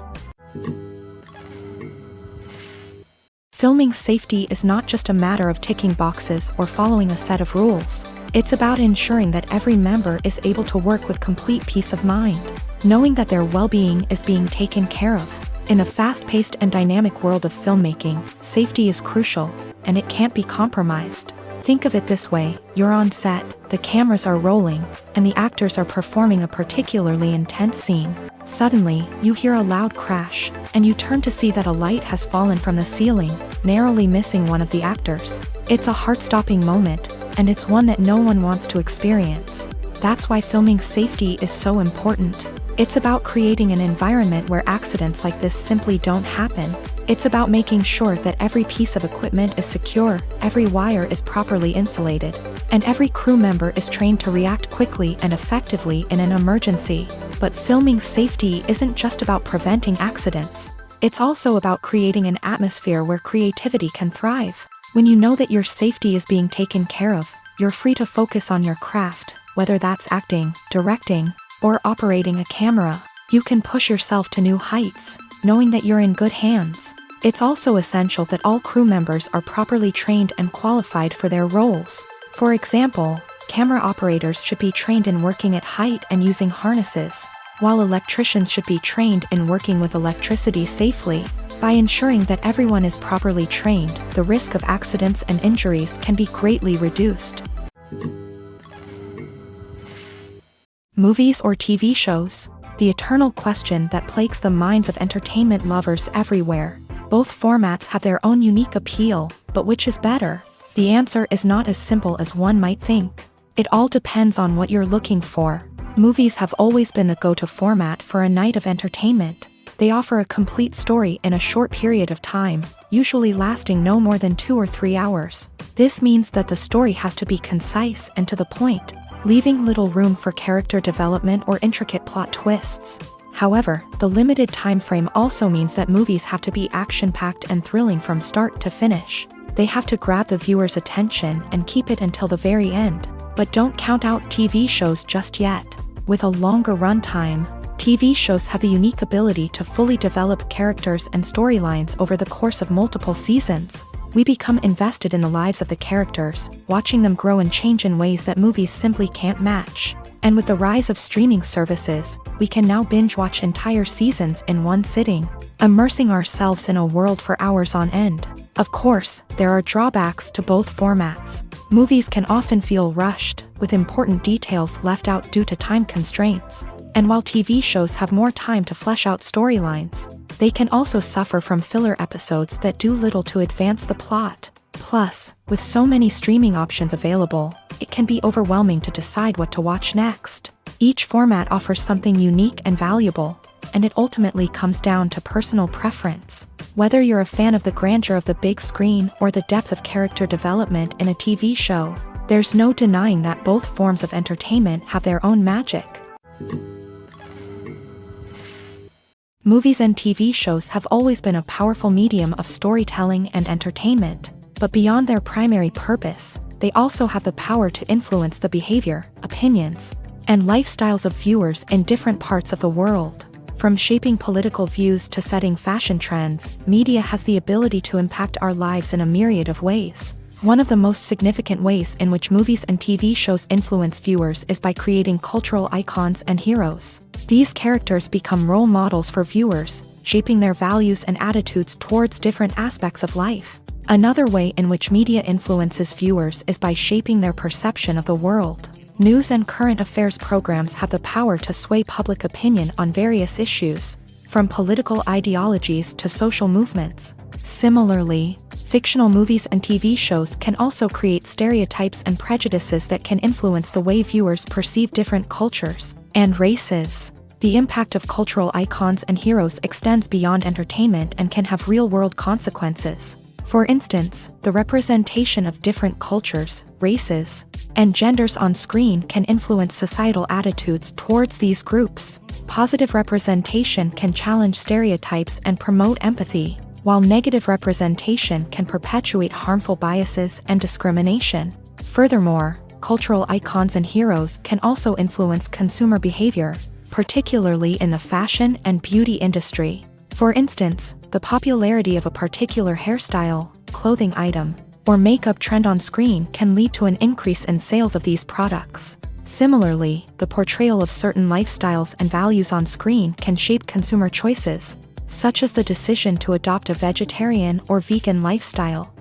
Filming safety is not just a matter of ticking boxes or following a set of rules. It's about ensuring that every member is able to work with complete peace of mind, knowing that their well-being is being taken care of. In a fast-paced and dynamic world of filmmaking, safety is crucial, and it can't be compromised. Think of it this way: you're on set, the cameras are rolling, and the actors are performing a particularly intense scene. Suddenly, you hear a loud crash, and you turn to see that a light has fallen from the ceiling, narrowly missing one of the actors. It's a heart-stopping moment, and it's one that no one wants to experience. That's why filming safety is so important. It's about creating an environment where accidents like this simply don't happen. It's about making sure that every piece of equipment is secure, every wire is properly insulated, and every crew member is trained to react quickly and effectively in an emergency. But filming safety isn't just about preventing accidents. It's also about creating an atmosphere where creativity can thrive. When you know that your safety is being taken care of, you're free to focus on your craft, whether that's acting, directing, or operating a camera. You can push yourself to new heights, knowing that you're in good hands. It's also essential that all crew members are properly trained and qualified for their roles. For example, camera operators should be trained in working at height and using harnesses, while electricians should be trained in working with electricity safely. By ensuring that everyone is properly trained, the risk of accidents and injuries can be greatly reduced. Movies or TV shows? The eternal question that plagues the minds of entertainment lovers everywhere. Both formats have their own unique appeal, but which is better? The answer is not as simple as one might think. It all depends on what you're looking for. Movies have always been the go-to format for a night of entertainment. They offer a complete story in a short period of time, usually lasting no more than 2 or 3 hours. This means that the story has to be concise and to the point, leaving little room for character development or intricate plot twists. However, the limited time frame also means that movies have to be action-packed and thrilling from start to finish. They have to grab the viewer's attention and keep it until the very end. But don't count out TV shows just yet. With a longer runtime, TV shows have the unique ability to fully develop characters and storylines over the course of multiple seasons. We become invested in the lives of the characters, watching them grow and change in ways that movies simply can't match. And with the rise of streaming services, we can now binge-watch entire seasons in one sitting, immersing ourselves in a world for hours on end. Of course, there are drawbacks to both formats. Movies can often feel rushed, with important details left out due to time constraints. And while TV shows have more time to flesh out storylines, they can also suffer from filler episodes that do little to advance the plot. Plus, with so many streaming options available, it can be overwhelming to decide what to watch next. Each format offers something unique and valuable, and it ultimately comes down to personal preference. Whether you're a fan of the grandeur of the big screen or the depth of character development in a TV show, there's no denying that both forms of entertainment have their own magic. Movies and TV shows have always been a powerful medium of storytelling and entertainment, but beyond their primary purpose, they also have the power to influence the behavior, opinions, and lifestyles of viewers in different parts of the world. From shaping political views to setting fashion trends, media has the ability to impact our lives in a myriad of ways. One of the most significant ways in which movies and TV shows influence viewers is by creating cultural icons and heroes. These characters become role models for viewers, shaping their values and attitudes towards different aspects of life. Another way in which media influences viewers is by shaping their perception of the world. News and current affairs programs have the power to sway public opinion on various issues, from political ideologies to social movements. Similarly, fictional movies and TV shows can also create stereotypes and prejudices that can influence the way viewers perceive different cultures and races. The impact of cultural icons and heroes extends beyond entertainment and can have real-world consequences. For instance, the representation of different cultures, races, and genders on screen can influence societal attitudes towards these groups. Positive representation can challenge stereotypes and promote empathy, while negative representation can perpetuate harmful biases and discrimination. Furthermore, cultural icons and heroes can also influence consumer behavior, particularly in the fashion and beauty industry. For instance, the popularity of a particular hairstyle, clothing item, or makeup trend on screen can lead to an increase in sales of these products. Similarly, the portrayal of certain lifestyles and values on screen can shape consumer choices, such as the decision to adopt a vegetarian or vegan lifestyle.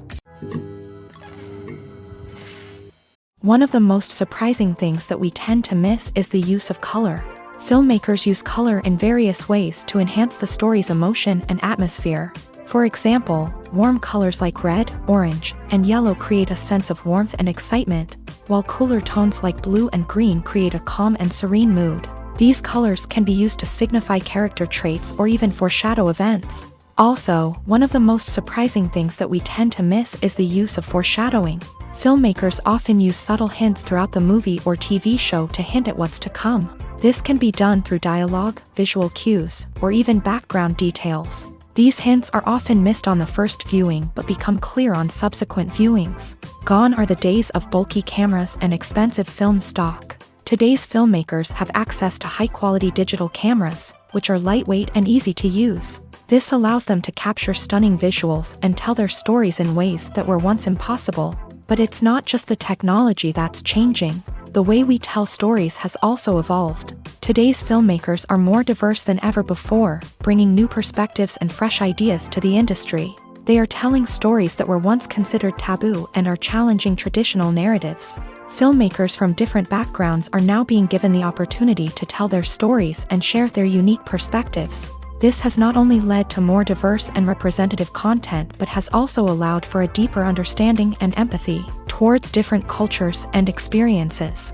One of the most surprising things that we tend to miss is the use of color. Filmmakers use color in various ways to enhance the story's emotion and atmosphere. For example, warm colors like red, orange, and yellow create a sense of warmth and excitement, while cooler tones like blue and green create a calm and serene mood. These colors can be used to signify character traits or even foreshadow events. Also, one of the most surprising things that we tend to miss is the use of foreshadowing. Filmmakers often use subtle hints throughout the movie or TV show to hint at what's to come. This can be done through dialogue, visual cues, or even background details. These hints are often missed on the first viewing but become clear on subsequent viewings. Gone are the days of bulky cameras and expensive film stock. Today's filmmakers have access to high-quality digital cameras, which are lightweight and easy to use. This allows them to capture stunning visuals and tell their stories in ways that were once impossible. But it's not just the technology that's changing. The way we tell stories has also evolved. Today's filmmakers are more diverse than ever before, bringing new perspectives and fresh ideas to the industry. They are telling stories that were once considered taboo and are challenging traditional narratives. Filmmakers from different backgrounds are now being given the opportunity to tell their stories and share their unique perspectives. This has not only led to more diverse and representative content but has also allowed for a deeper understanding and empathy towards different cultures and experiences.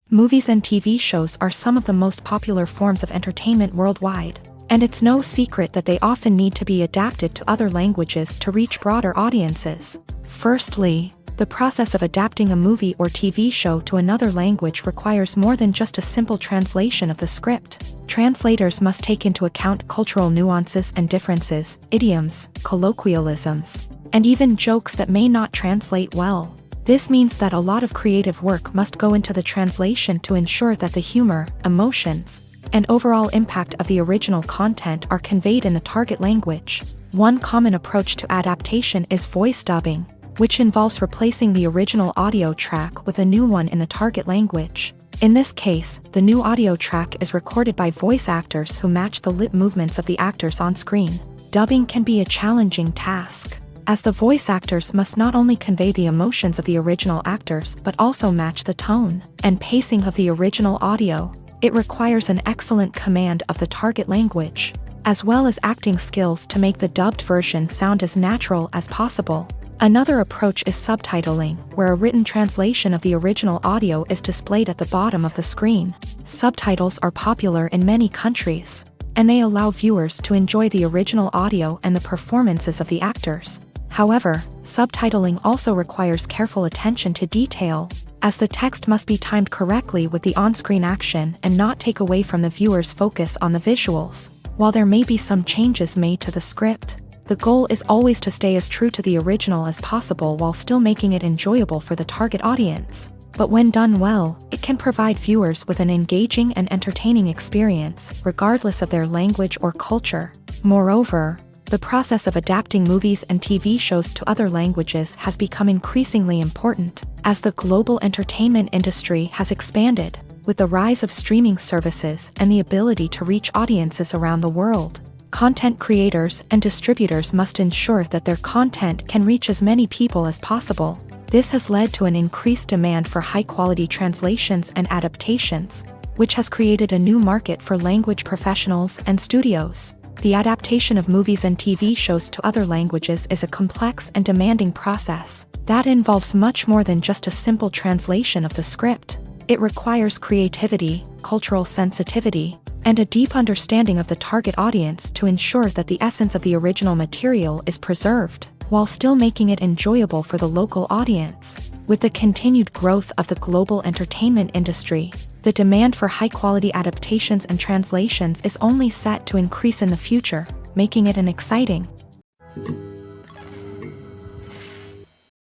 Movies and TV shows are some of the most popular forms of entertainment worldwide, and it's no secret that they often need to be adapted to other languages to reach broader audiences. Firstly, the process of adapting a movie or TV show to another language requires more than just a simple translation of the script. Translators must take into account cultural nuances and differences, idioms, colloquialisms, and even jokes that may not translate well. This means that a lot of creative work must go into the translation to ensure that the humor, emotions, and overall impact of the original content are conveyed in the target language. One common approach to adaptation is voice dubbing, which involves replacing the original audio track with a new one in the target language. In this case, the new audio track is recorded by voice actors who match the lip movements of the actors on screen. Dubbing can be a challenging task, as the voice actors must not only convey the emotions of the original actors but also match the tone and pacing of the original audio. It requires an excellent command of the target language, as well as acting skills to make the dubbed version sound as natural as possible. Another approach is subtitling, where a written translation of the original audio is displayed at the bottom of the screen. Subtitles are popular in many countries, and they allow viewers to enjoy the original audio and the performances of the actors. However, subtitling also requires careful attention to detail, as the text must be timed correctly with the on-screen action and not take away from the viewer's focus on the visuals. While there may be some changes made to the script, the goal is always to stay as true to the original as possible while still making it enjoyable for the target audience. But when done well, it can provide viewers with an engaging and entertaining experience, regardless of their language or culture. Moreover, the process of adapting movies and TV shows to other languages has become increasingly important, as the global entertainment industry has expanded, with the rise of streaming services and the ability to reach audiences around the world. Content creators and distributors must ensure that their content can reach as many people as possible. This has led to an increased demand for high-quality translations and adaptations, which has created a new market for language professionals and studios. The adaptation of movies and TV shows to other languages is a complex and demanding process that involves much more than just a simple translation of the script. It requires creativity, cultural sensitivity, and a deep understanding of the target audience to ensure that the essence of the original material is preserved, while still making it enjoyable for the local audience. With the continued growth of the global entertainment industry, The demand for high-quality adaptations and translations is only set to increase in the future, making it an exciting.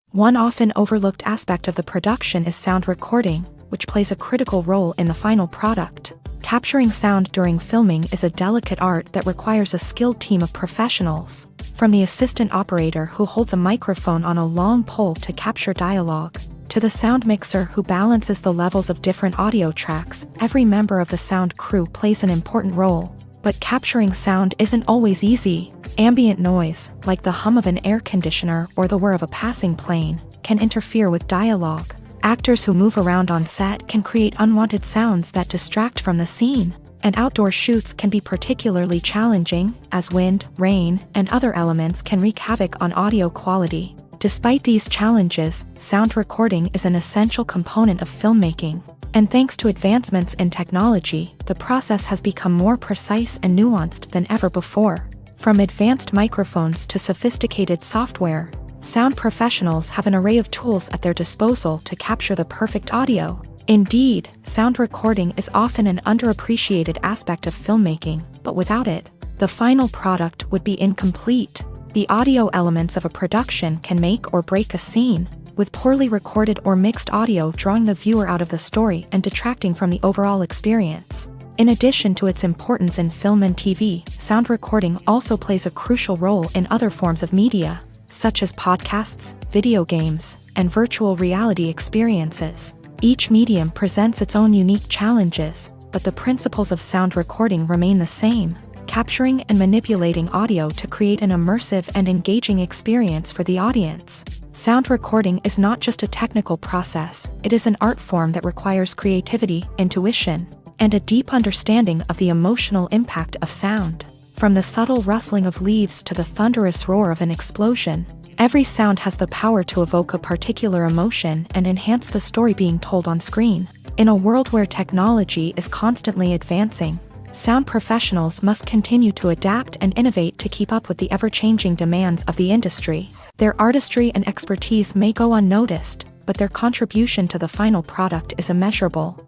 One often overlooked aspect of the production is sound recording, which plays a critical role in the final product. Capturing sound during filming is a delicate art that requires a skilled team of professionals, from the assistant operator who holds a microphone on a long pole to capture dialogue, to the sound mixer who balances the levels of different audio tracks. Every member of the sound crew plays an important role. But capturing sound isn't always easy. Ambient noise, like the hum of an air conditioner or the whir of a passing plane, can interfere with dialogue. Actors who move around on set can create unwanted sounds that distract from the scene. And outdoor shoots can be particularly challenging, as wind, rain, and other elements can wreak havoc on audio quality. Despite these challenges, sound recording is an essential component of filmmaking. And thanks to advancements in technology, the process has become more precise and nuanced than ever before. From advanced microphones to sophisticated software, sound professionals have an array of tools at their disposal to capture the perfect audio. Indeed, sound recording is often an underappreciated aspect of filmmaking, but without it, the final product would be incomplete. The audio elements of a production can make or break a scene, with poorly recorded or mixed audio drawing the viewer out of the story and detracting from the overall experience. In addition to its importance in film and TV, sound recording also plays a crucial role in other forms of media, such as podcasts, video games, and virtual reality experiences. Each medium presents its own unique challenges, but the principles of sound recording remain the same: capturing and manipulating audio to create an immersive and engaging experience for the audience. Sound recording is not just a technical process, it is an art form that requires creativity, intuition, and a deep understanding of the emotional impact of sound. From the subtle rustling of leaves to the thunderous roar of an explosion, every sound has the power to evoke a particular emotion and enhance the story being told on screen. In a world where technology is constantly advancing, sound professionals must continue to adapt and innovate to keep up with the ever-changing demands of the industry. Their artistry and expertise may go unnoticed, but their contribution to the final product is immeasurable.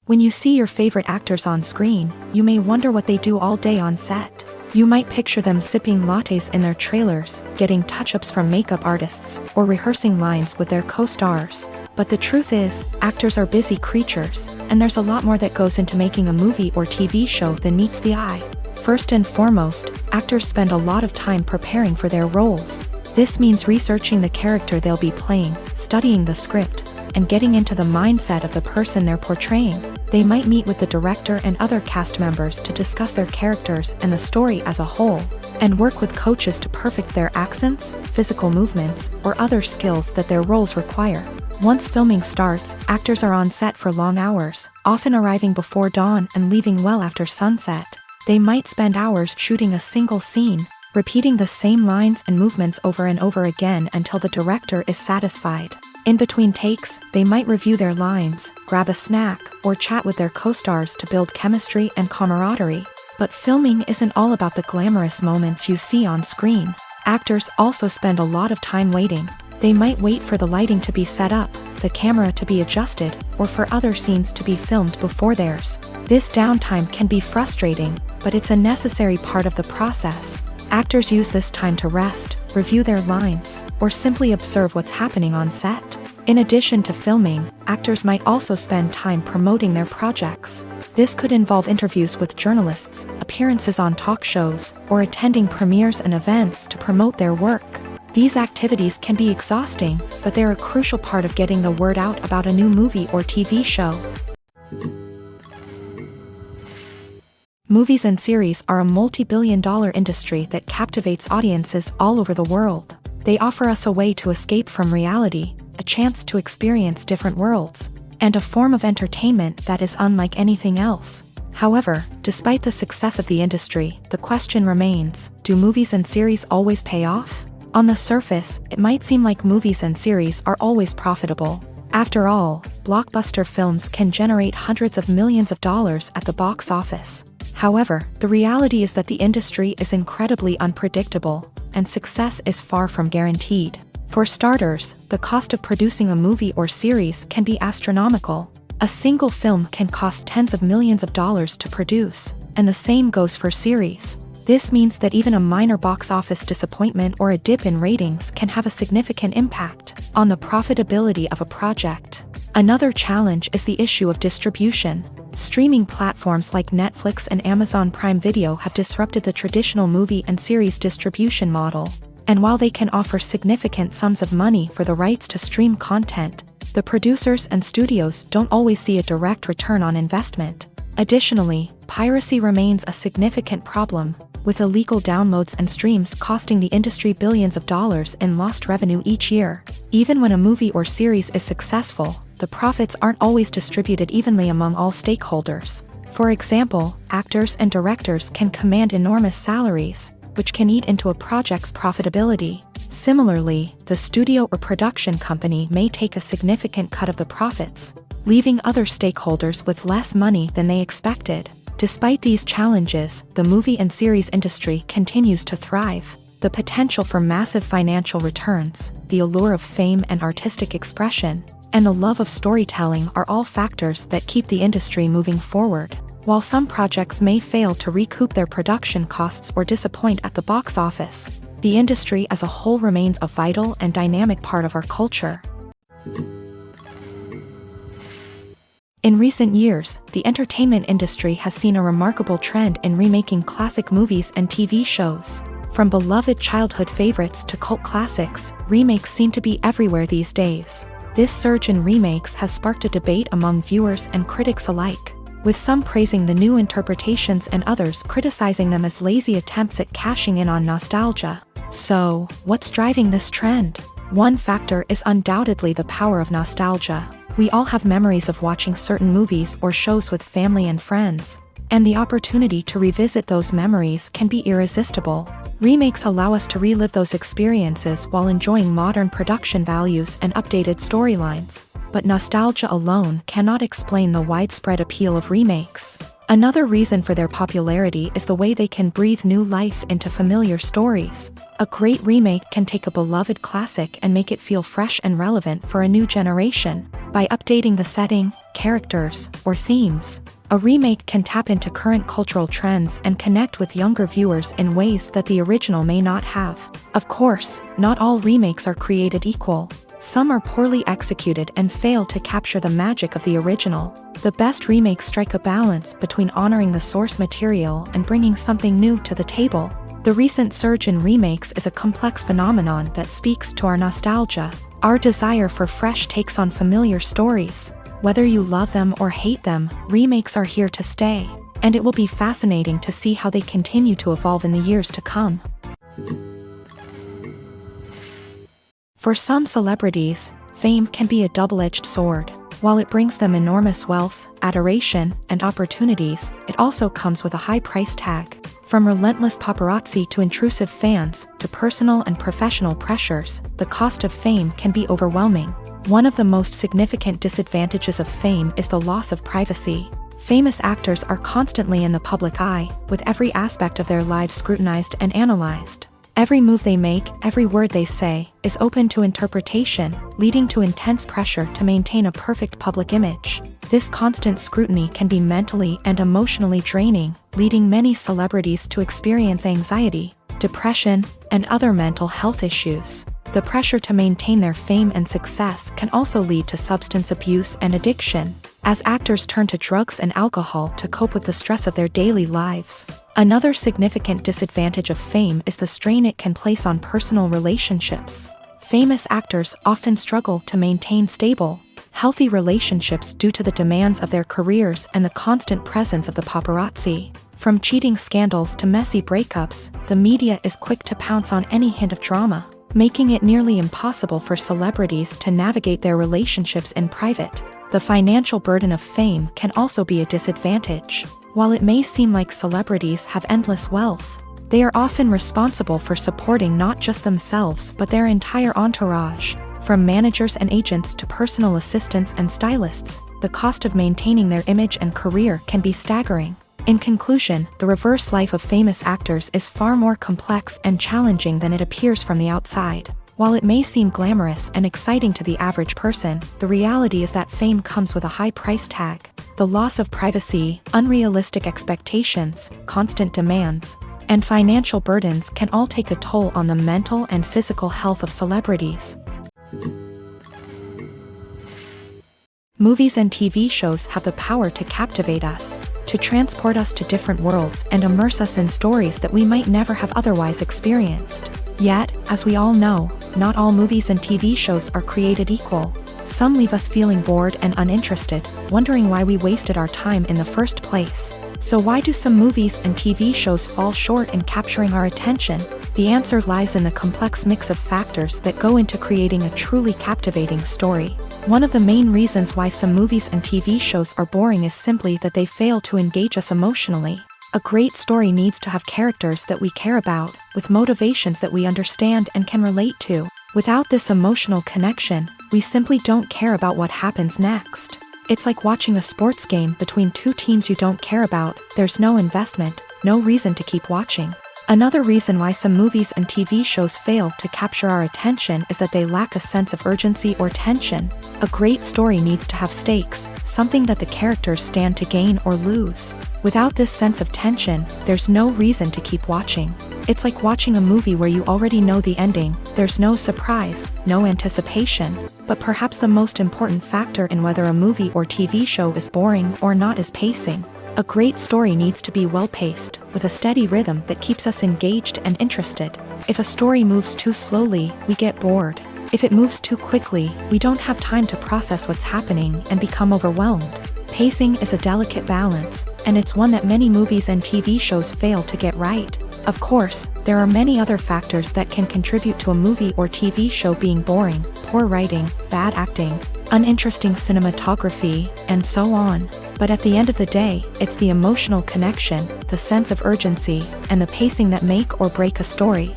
When you see your favorite actors on screen, you may wonder what they do all day on set. You might picture them sipping lattes in their trailers, getting touch-ups from makeup artists, or rehearsing lines with their co-stars. But the truth is, actors are busy creatures, and there's a lot more that goes into making a movie or TV show than meets the eye. First and foremost, actors spend a lot of time preparing for their roles. This means researching the character they'll be playing, studying the script, and getting into the mindset of the person they're portraying. They might meet with the director and other cast members to discuss their characters and the story as a whole, and work with coaches to perfect their accents, physical movements, or other skills that their roles require. Once filming starts, actors are on set for long hours, often arriving before dawn and leaving well after sunset. They might spend hours shooting a single scene, repeating the same lines and movements over and over again until the director is satisfied. In between takes, they might review their lines, grab a snack, or chat with their co-stars to build chemistry and camaraderie. But filming isn't all about the glamorous moments you see on screen. Actors also spend a lot of time waiting. They might wait for the lighting to be set up, the camera to be adjusted, or for other scenes to be filmed before theirs. This downtime can be frustrating, but it's a necessary part of the process. Actors use this time to rest, review their lines, or simply observe what's happening on set. In addition to filming, actors might also spend time promoting their projects. This could involve interviews with journalists, appearances on talk shows, or attending premieres and events to promote their work. These activities can be exhausting, but they're a crucial part of getting the word out about a new movie or TV show. Movies and series are a multi-billion-dollar industry that captivates audiences all over the world. They offer us a way to escape from reality, a chance to experience different worlds, and a form of entertainment that is unlike anything else. However, despite the success of the industry, the question remains, do movies and series always pay off? On the surface, it might seem like movies and series are always profitable. After all, blockbuster films can generate hundreds of millions of dollars at the box office. However, the reality is that the industry is incredibly unpredictable, and success is far from guaranteed. For starters, the cost of producing a movie or series can be astronomical. A single film can cost tens of millions of dollars to produce, and the same goes for series. This means that even a minor box office disappointment or a dip in ratings can have a significant impact on the profitability of a project. Another challenge is the issue of distribution. Streaming platforms like Netflix and Amazon Prime Video have disrupted the traditional movie and series distribution model. And while they can offer significant sums of money for the rights to stream content, the producers and studios don't always see a direct return on investment. Additionally, piracy remains a significant problem, with illegal downloads and streams costing the industry billions of dollars in lost revenue each year. Even when a movie or series is successful, the profits aren't always distributed evenly among all stakeholders. For example, actors and directors can command enormous salaries, which can eat into a project's profitability. Similarly, the studio or production company may take a significant cut of the profits, leaving other stakeholders with less money than they expected. Despite these challenges, the movie and series industry continues to thrive. The potential for massive financial returns, the allure of fame and artistic expression, and the love of storytelling are all factors that keep the industry moving forward. While some projects may fail to recoup their production costs or disappoint at the box office, the industry as a whole remains a vital and dynamic part of our culture. In recent years, the entertainment industry has seen a remarkable trend in remaking classic movies and TV shows. From beloved childhood favorites to cult classics, remakes seem to be everywhere these days. This surge in remakes has sparked a debate among viewers and critics alike, with some praising the new interpretations and others criticizing them as lazy attempts at cashing in on nostalgia. So, what's driving this trend? One factor is undoubtedly the power of nostalgia. We all have memories of watching certain movies or shows with family and friends, and the opportunity to revisit those memories can be irresistible. Remakes allow us to relive those experiences while enjoying modern production values and updated storylines. But nostalgia alone cannot explain the widespread appeal of remakes. Another reason for their popularity is the way they can breathe new life into familiar stories. A great remake can take a beloved classic and make it feel fresh and relevant for a new generation. By updating the setting, characters, or themes, a remake can tap into current cultural trends and connect with younger viewers in ways that the original may not have. Of course, not all remakes are created equal. Some are poorly executed and fail to capture the magic of the original. The best remakes strike a balance between honoring the source material and bringing something new to the table. The recent surge in remakes is a complex phenomenon that speaks to our nostalgia, our desire for fresh takes on familiar stories. Whether you love them or hate them, remakes are here to stay, and it will be fascinating to see how they continue to evolve in the years to come. For some celebrities, fame can be a double-edged sword. While it brings them enormous wealth, adoration, and opportunities, it also comes with a high price tag. From relentless paparazzi to intrusive fans, to personal and professional pressures, the cost of fame can be overwhelming. One of the most significant disadvantages of fame is the loss of privacy. Famous actors are constantly in the public eye, with every aspect of their lives scrutinized and analyzed. Every move they make, every word they say, is open to interpretation, leading to intense pressure to maintain a perfect public image. This constant scrutiny can be mentally and emotionally draining, leading many celebrities to experience anxiety, depression, and other mental health issues. The pressure to maintain their fame and success can also lead to substance abuse and addiction, as actors turn to drugs and alcohol to cope with the stress of their daily lives. Another significant disadvantage of fame is the strain it can place on personal relationships. Famous actors often struggle to maintain stable, healthy relationships due to the demands of their careers and the constant presence of the paparazzi. From cheating scandals to messy breakups, the media is quick to pounce on any hint of drama, making it nearly impossible for celebrities to navigate their relationships in private. The financial burden of fame can also be a disadvantage. While it may seem like celebrities have endless wealth, they are often responsible for supporting not just themselves but their entire entourage. From managers and agents to personal assistants and stylists, the cost of maintaining their image and career can be staggering. In conclusion, the reverse life of famous actors is far more complex and challenging than it appears from the outside. While While it may seem glamorous and exciting to the average person, the reality is that fame comes with a high price tag. The loss of privacy, unrealistic expectations, constant demands, and financial burdens can all take a toll on the mental and physical health of celebrities. Movies and TV shows have the power to captivate us, to transport us to different worlds and immerse us in stories that we might never have otherwise experienced. Yet, as we all know, not all movies and TV shows are created equal. Some leave us feeling bored and uninterested, wondering why we wasted our time in the first place. So why do some movies and TV shows fall short in capturing our attention? The answer lies in the complex mix of factors that go into creating a truly captivating story. One of the main reasons why some movies and TV shows are boring is simply that they fail to engage us emotionally. A great story needs to have characters that we care about, with motivations that we understand and can relate to. Without this emotional connection, we simply don't care about what happens next. It's like watching a sports game between two teams you don't care about. There's no investment, no reason to keep watching. Another reason why some movies and TV shows fail to capture our attention is that they lack a sense of urgency or tension. A great story needs to have stakes, something that the characters stand to gain or lose. Without this sense of tension, there's no reason to keep watching. It's like watching a movie where you already know the ending. There's no surprise, no anticipation. But perhaps the most important factor in whether a movie or TV show is boring or not is pacing. A great story needs to be well-paced, with a steady rhythm that keeps us engaged and interested. If a story moves too slowly, we get bored. If it moves too quickly, we don't have time to process what's happening and become overwhelmed. Pacing is a delicate balance, and it's one that many movies and TV shows fail to get right. Of course, there are many other factors that can contribute to a movie or TV show being boring: poor writing, bad acting, uninteresting cinematography, and so on. But at the end of the day, it's the emotional connection, the sense of urgency, and the pacing that make or break a story.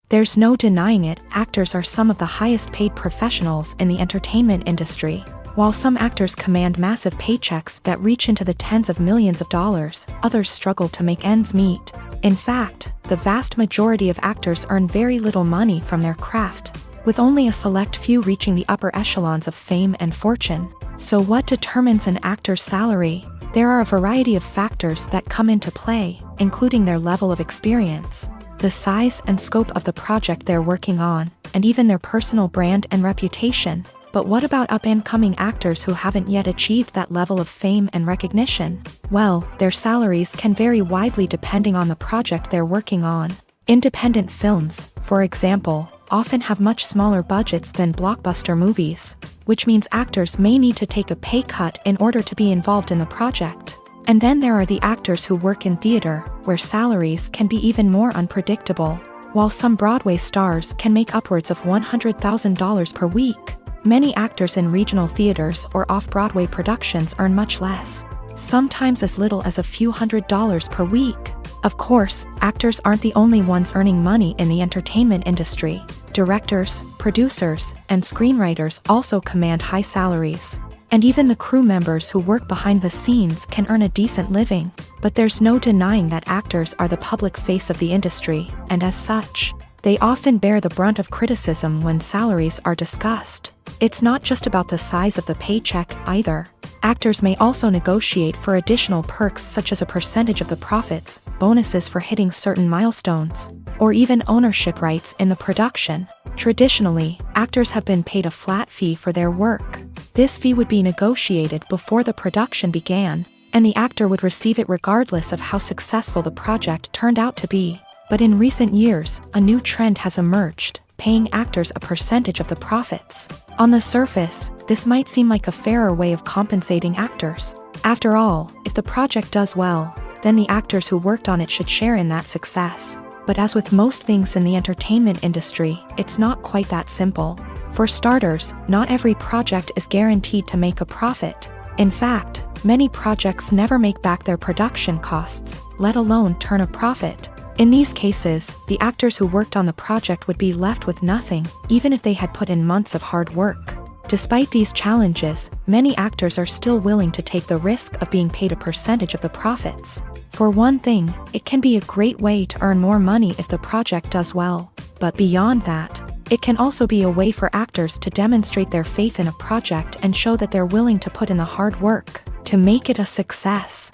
There's no denying it, actors are some of the highest paid professionals in the entertainment industry. While some actors command massive paychecks that reach into the tens of millions of dollars, others struggle to make ends meet. In fact, the vast majority of actors earn very little money from their craft, with only a select few reaching the upper echelons of fame and fortune. So what determines an actor's salary? There are a variety of factors that come into play, including their level of experience, the size and scope of the project they're working on, and even their personal brand and reputation. But what about up-and-coming actors who haven't yet achieved that level of fame and recognition? Well, their salaries can vary widely depending on the project they're working on. Independent films, for example, often have much smaller budgets than blockbuster movies, which means actors may need to take a pay cut in order to be involved in the project. And then there are the actors who work in theater, where salaries can be even more unpredictable. While some Broadway stars can make upwards of $100,000 per week, many actors in regional theaters or off-Broadway productions earn much less, sometimes as little as a few $100s per week. Of course, actors aren't the only ones earning money in the entertainment industry. Directors, producers, and screenwriters also command high salaries. And even the crew members who work behind the scenes can earn a decent living. But there's no denying that actors are the public face of the industry, and as such, they often bear the brunt of criticism when salaries are discussed. It's not just about the size of the paycheck, either. Actors may also negotiate for additional perks such as a percentage of the profits, bonuses for hitting certain milestones, or even ownership rights in the production. Traditionally, actors have been paid a flat fee for their work. This fee would be negotiated before the production began, and the actor would receive it regardless of how successful the project turned out to be. But in recent years, a new trend has emerged, paying actors a percentage of the profits. On the surface, this might seem like a fairer way of compensating actors. After all, if the project does well, then the actors who worked on it should share in that success. But as with most things in the entertainment industry, it's not quite that simple. For starters, not every project is guaranteed to make a profit. In fact, many projects never make back their production costs, let alone turn a profit. In these cases, the actors who worked on the project would be left with nothing, even if they had put in months of hard work. Despite these challenges, many actors are still willing to take the risk of being paid a percentage of the profits. For one thing, it can be a great way to earn more money if the project does well. But beyond that, it can also be a way for actors to demonstrate their faith in a project and show that they're willing to put in the hard work to make it a success.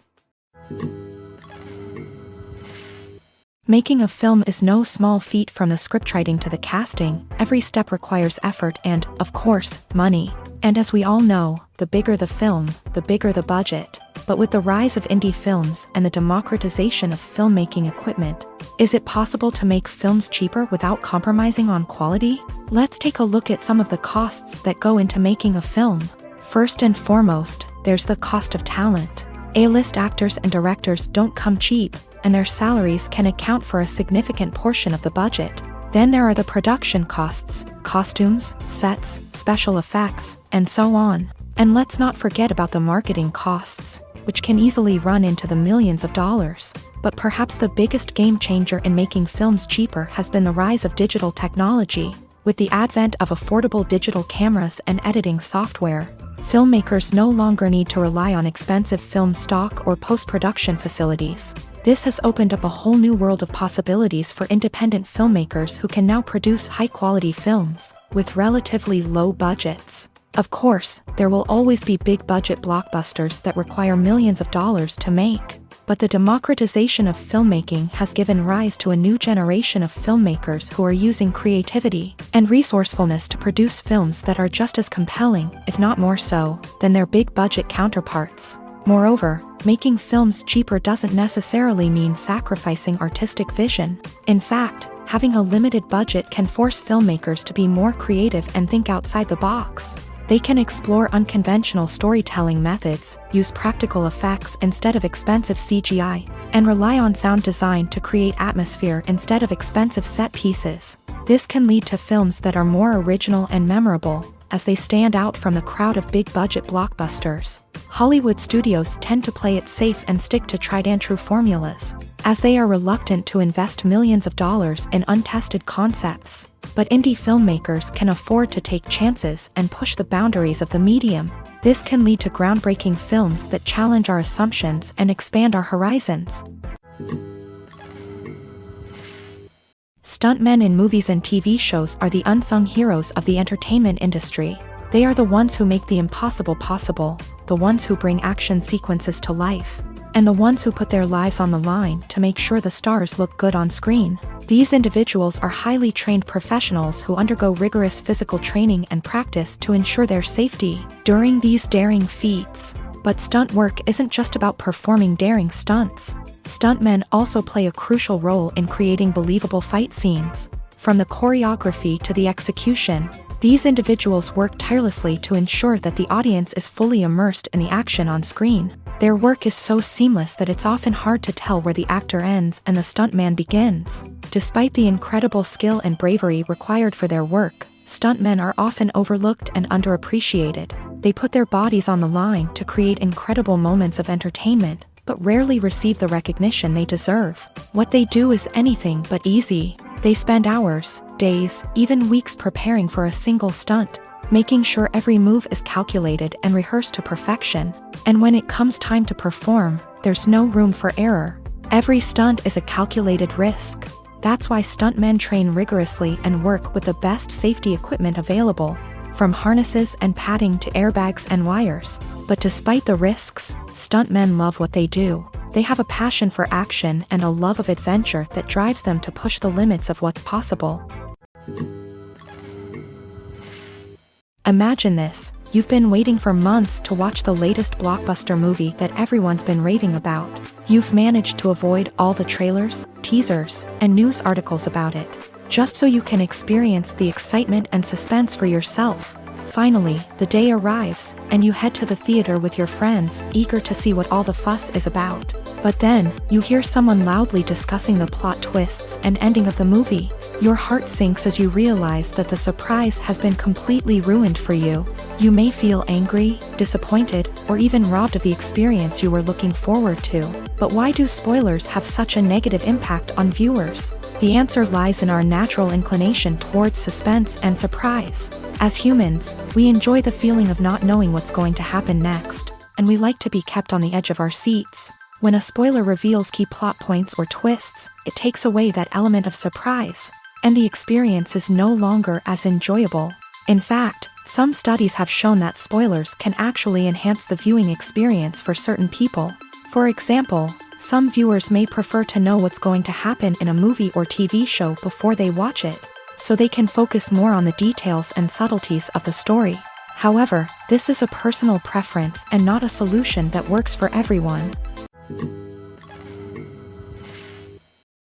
Making a film is no small feat. From the scriptwriting to the casting, every step requires effort and, of course, money. And as we all know, the bigger the film, the bigger the budget. But with the rise of indie films and the democratization of filmmaking equipment, is it possible to make films cheaper without compromising on quality? Let's take a look at some of the costs that go into making a film. First and foremost, there's the cost of talent. A-list actors and directors don't come cheap, and their salaries can account for a significant portion of the budget. Then there are the production costs, costumes, sets, special effects, and so on. And let's not forget about the marketing costs, which can easily run into the millions of dollars. But perhaps the biggest game changer in making films cheaper has been the rise of digital technology. With the advent of affordable digital cameras and editing software, filmmakers no longer need to rely on expensive film stock or post-production facilities. This has opened up a whole new world of possibilities for independent filmmakers who can now produce high-quality films with relatively low budgets. Of course, there will always be big-budget blockbusters that require millions of dollars to make. But the democratization of filmmaking has given rise to a new generation of filmmakers who are using creativity and resourcefulness to produce films that are just as compelling, if not more so, than their big-budget counterparts. Moreover, making films cheaper doesn't necessarily mean sacrificing artistic vision. In fact, having a limited budget can force filmmakers to be more creative and think outside the box. They can explore unconventional storytelling methods, use practical effects instead of expensive CGI, and rely on sound design to create atmosphere instead of expensive set pieces. This can lead to films that are more original and memorable, as they stand out from the crowd of big-budget blockbusters. Hollywood studios tend to play it safe and stick to tried-and-true formulas, as they are reluctant to invest millions of dollars in untested concepts. But indie filmmakers can afford to take chances and push the boundaries of the medium. This can lead to groundbreaking films that challenge our assumptions and expand our horizons. Stuntmen in movies and TV shows are the unsung heroes of the entertainment industry. They are the ones who make the impossible possible, the ones who bring action sequences to life, and the ones who put their lives on the line to make sure the stars look good on screen. These individuals are highly trained professionals who undergo rigorous physical training and practice to ensure their safety during these daring feats. But stunt work isn't just about performing daring stunts. Stuntmen also play a crucial role in creating believable fight scenes. From the choreography to the execution, these individuals work tirelessly to ensure that the audience is fully immersed in the action on screen. Their work is so seamless that it's often hard to tell where the actor ends and the stuntman begins. Despite the incredible skill and bravery required for their work, stuntmen are often overlooked and underappreciated. They put their bodies on the line to create incredible moments of entertainment, but rarely receive the recognition they deserve. What they do is anything but easy. They spend hours, days, even weeks preparing for a single stunt, making sure every move is calculated and rehearsed to perfection. And when it comes time to perform, there's no room for error. Every stunt is a calculated risk. That's why stuntmen train rigorously and work with the best safety equipment available, from harnesses and padding to airbags and wires. But despite the risks, stuntmen love what they do. They have a passion for action and a love of adventure that drives them to push the limits of what's possible. Imagine this: you've been waiting for months to watch the latest blockbuster movie that everyone's been raving about. You've managed to avoid all the trailers, teasers, and news articles about it, just so you can experience the excitement and suspense for yourself. Finally, the day arrives, and you head to the theater with your friends, eager to see what all the fuss is about. But then, you hear someone loudly discussing the plot twists and ending of the movie. Your heart sinks as you realize that the surprise has been completely ruined for you. You may feel angry, disappointed, or even robbed of the experience you were looking forward to. But why do spoilers have such a negative impact on viewers? The answer lies in our natural inclination towards suspense and surprise. As humans, we enjoy the feeling of not knowing what's going to happen next, and we like to be kept on the edge of our seats. When a spoiler reveals key plot points or twists, it takes away that element of surprise, and the experience is no longer as enjoyable. In fact, some studies have shown that spoilers can actually enhance the viewing experience for certain people. For example, some viewers may prefer to know what's going to happen in a movie or TV show before they watch it, so they can focus more on the details and subtleties of the story. However, this is a personal preference and not a solution that works for everyone.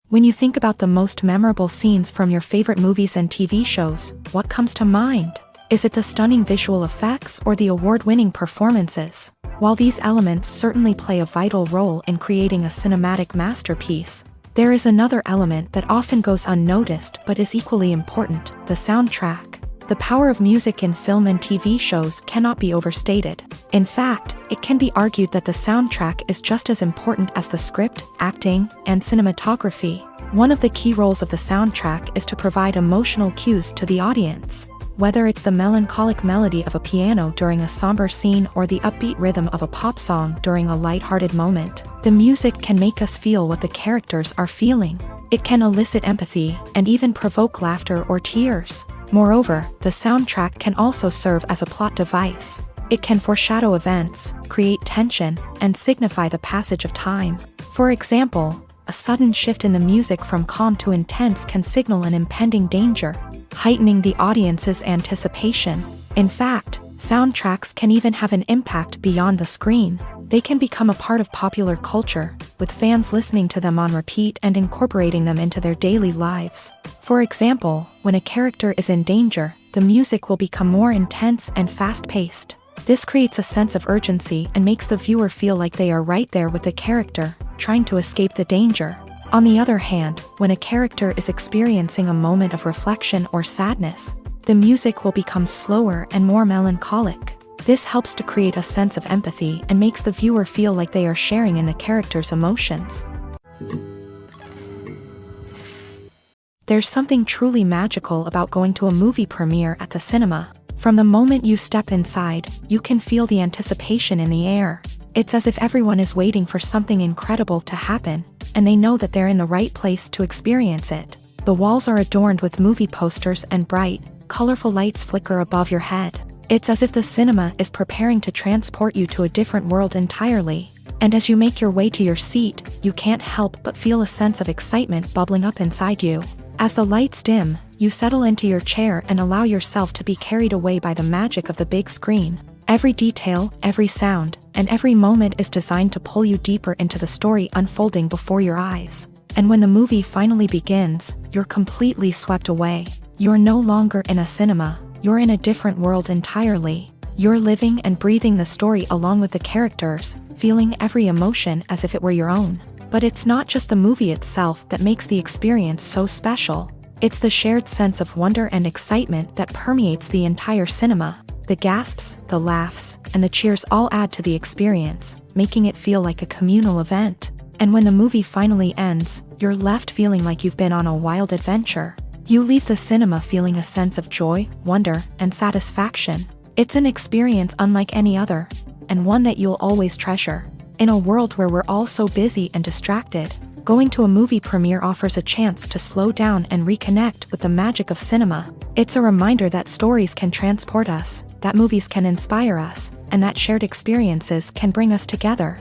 When you think about the most memorable scenes from your favorite movies and TV shows, what comes to mind? Is it the stunning visual effects or the award-winning performances? While these elements certainly play a vital role in creating a cinematic masterpiece, there is another element that often goes unnoticed but is equally important: the soundtrack. The power of music in film and TV shows cannot be overstated. In fact, it can be argued that the soundtrack is just as important as the script, acting, and cinematography. One of the key roles of the soundtrack is to provide emotional cues to the audience. Whether it's the melancholic melody of a piano during a somber scene or the upbeat rhythm of a pop song during a light-hearted moment, the music can make us feel what the characters are feeling. It can elicit empathy and even provoke laughter or tears. Moreover, the soundtrack can also serve as a plot device. It can foreshadow events, create tension, and signify the passage of time. For example, a sudden shift in the music from calm to intense can signal an impending danger, heightening the audience's anticipation. In fact, soundtracks can even have an impact beyond the screen. They can become a part of popular culture, with fans listening to them on repeat and incorporating them into their daily lives. For example, when a character is in danger, the music will become more intense and fast-paced. This creates a sense of urgency and makes the viewer feel like they are right there with the character, trying to escape the danger. On the other hand, when a character is experiencing a moment of reflection or sadness, the music will become slower and more melancholic. This helps to create a sense of empathy and makes the viewer feel like they are sharing in the character's emotions. There's something truly magical about going to a movie premiere at the cinema. From the moment you step inside, you can feel the anticipation in the air. It's as if everyone is waiting for something incredible to happen, and they know that they're in the right place to experience it. The walls are adorned with movie posters and bright, colorful lights flicker above your head. It's as if the cinema is preparing to transport you to a different world entirely. And as you make your way to your seat, you can't help but feel a sense of excitement bubbling up inside you. As the lights dim, you settle into your chair and allow yourself to be carried away by the magic of the big screen. Every detail, every sound, and every moment is designed to pull you deeper into the story unfolding before your eyes. And when the movie finally begins, you're completely swept away. You're no longer in a cinema, you're in a different world entirely. You're living and breathing the story along with the characters, feeling every emotion as if it were your own. But it's not just the movie itself that makes the experience so special. It's the shared sense of wonder and excitement that permeates the entire cinema. The gasps, the laughs, and the cheers all add to the experience, making it feel like a communal event. And when the movie finally ends, you're left feeling like you've been on a wild adventure. You leave the cinema feeling a sense of joy, wonder, and satisfaction. It's an experience unlike any other, and one that you'll always treasure. In a world where we're all so busy and distracted, going to a movie premiere offers a chance to slow down and reconnect with the magic of cinema. It's a reminder that stories can transport us, that movies can inspire us, and that shared experiences can bring us together.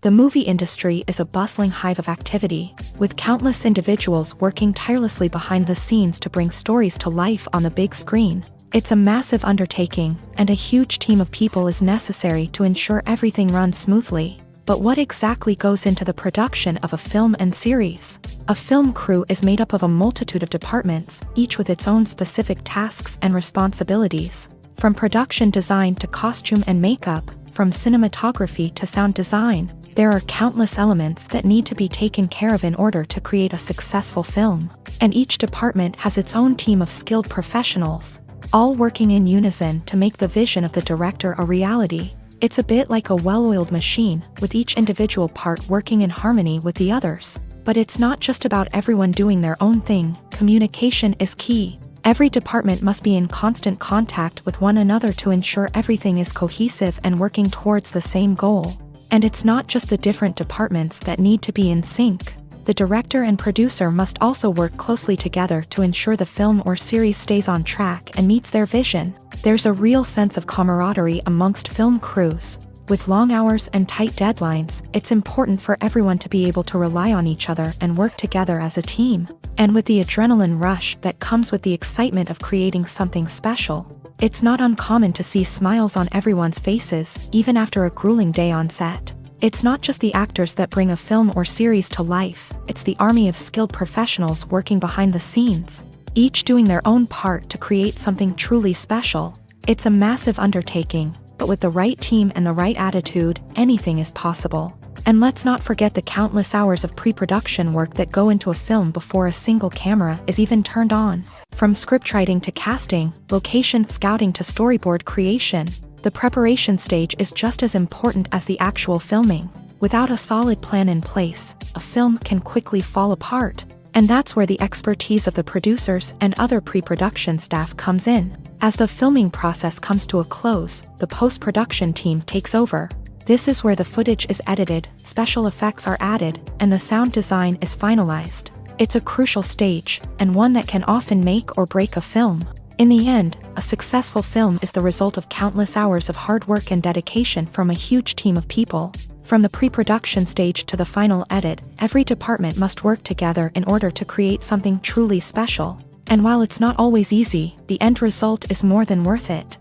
The movie industry is a bustling hive of activity, with countless individuals working tirelessly behind the scenes to bring stories to life on the big screen. It's a massive undertaking, and a huge team of people is necessary to ensure everything runs smoothly. But what exactly goes into the production of a film and series? A film crew is made up of a multitude of departments, each with its own specific tasks and responsibilities. From production design to costume and makeup, from cinematography to sound design, there are countless elements that need to be taken care of in order to create a successful film. And each department has its own team of skilled professionals, all working in unison to make the vision of the director a reality. It's a bit like a well-oiled machine, with each individual part working in harmony with the others. But it's not just about everyone doing their own thing. Communication is key. Every department must be in constant contact with one another to ensure everything is cohesive and working towards the same goal. And it's not just the different departments that need to be in sync. The director and producer must also work closely together to ensure the film or series stays on track and meets their vision. There's a real sense of camaraderie amongst film crews. With long hours and tight deadlines, it's important for everyone to be able to rely on each other and work together as a team. And with the adrenaline rush that comes with the excitement of creating something special, it's not uncommon to see smiles on everyone's faces, even after a grueling day on set. It's not just the actors that bring a film or series to life, it's the army of skilled professionals working behind the scenes, each doing their own part to create something truly special. It's a massive undertaking, but with the right team and the right attitude, anything is possible. And let's not forget the countless hours of pre-production work that go into a film before a single camera is even turned on. From scriptwriting to casting, location scouting to storyboard creation, the preparation stage is just as important as the actual filming. Without a solid plan in place, a film can quickly fall apart. And that's where the expertise of the producers and other pre-production staff comes in. As the filming process comes to a close, the post-production team takes over. This is where the footage is edited, special effects are added, and the sound design is finalized. It's a crucial stage, and one that can often make or break a film. In the end, a successful film is the result of countless hours of hard work and dedication from a huge team of people. From the pre-production stage to the final edit, every department must work together in order to create something truly special. And while it's not always easy, the end result is more than worth it.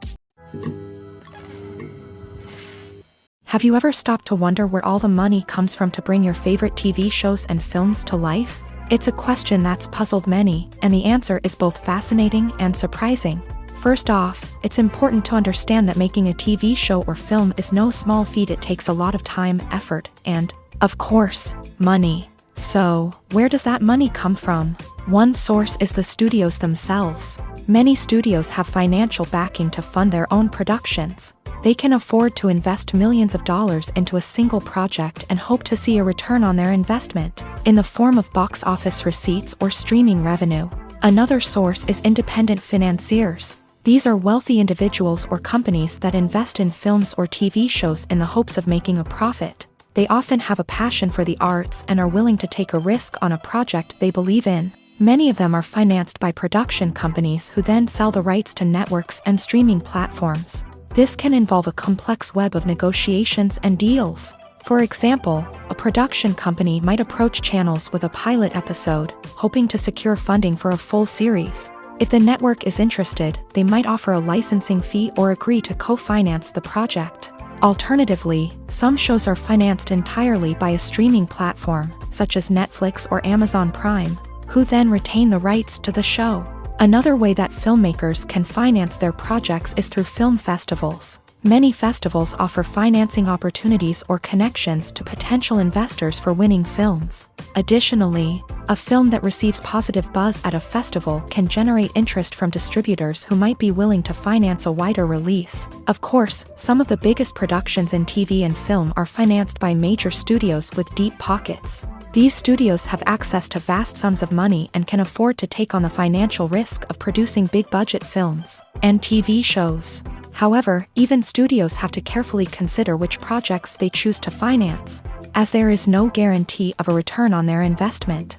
Have you ever stopped to wonder where all the money comes from to bring your favorite TV shows and films to life? It's a question that's puzzled many, and the answer is both fascinating and surprising. First off, it's important to understand that making a TV show or film is no small feat. It takes a lot of time, effort, and, of course, money. So, where does that money come from? One source is the studios themselves. Many studios have financial backing to fund their own productions. They can afford to invest millions of dollars into a single project and hope to see a return on their investment, in the form of box office receipts or streaming revenue. Another source is independent financiers. These are wealthy individuals or companies that invest in films or TV shows in the hopes of making a profit. They often have a passion for the arts and are willing to take a risk on a project they believe in. Many of them are financed by production companies who then sell the rights to networks and streaming platforms. This can involve a complex web of negotiations and deals. For example, a production company might approach channels with a pilot episode, hoping to secure funding for a full series. If the network is interested, they might offer a licensing fee or agree to co-finance the project. Alternatively, some shows are financed entirely by a streaming platform, such as Netflix or Amazon Prime, who then retain the rights to the show. Another way that filmmakers can finance their projects is through film festivals. Many festivals offer financing opportunities or connections to potential investors for winning films. Additionally, a film that receives positive buzz at a festival can generate interest from distributors who might be willing to finance a wider release. Of course, some of the biggest productions in TV and film are financed by major studios with deep pockets. These studios have access to vast sums of money and can afford to take on the financial risk of producing big-budget films and TV shows. However, even studios have to carefully consider which projects they choose to finance, as there is no guarantee of a return on their investment.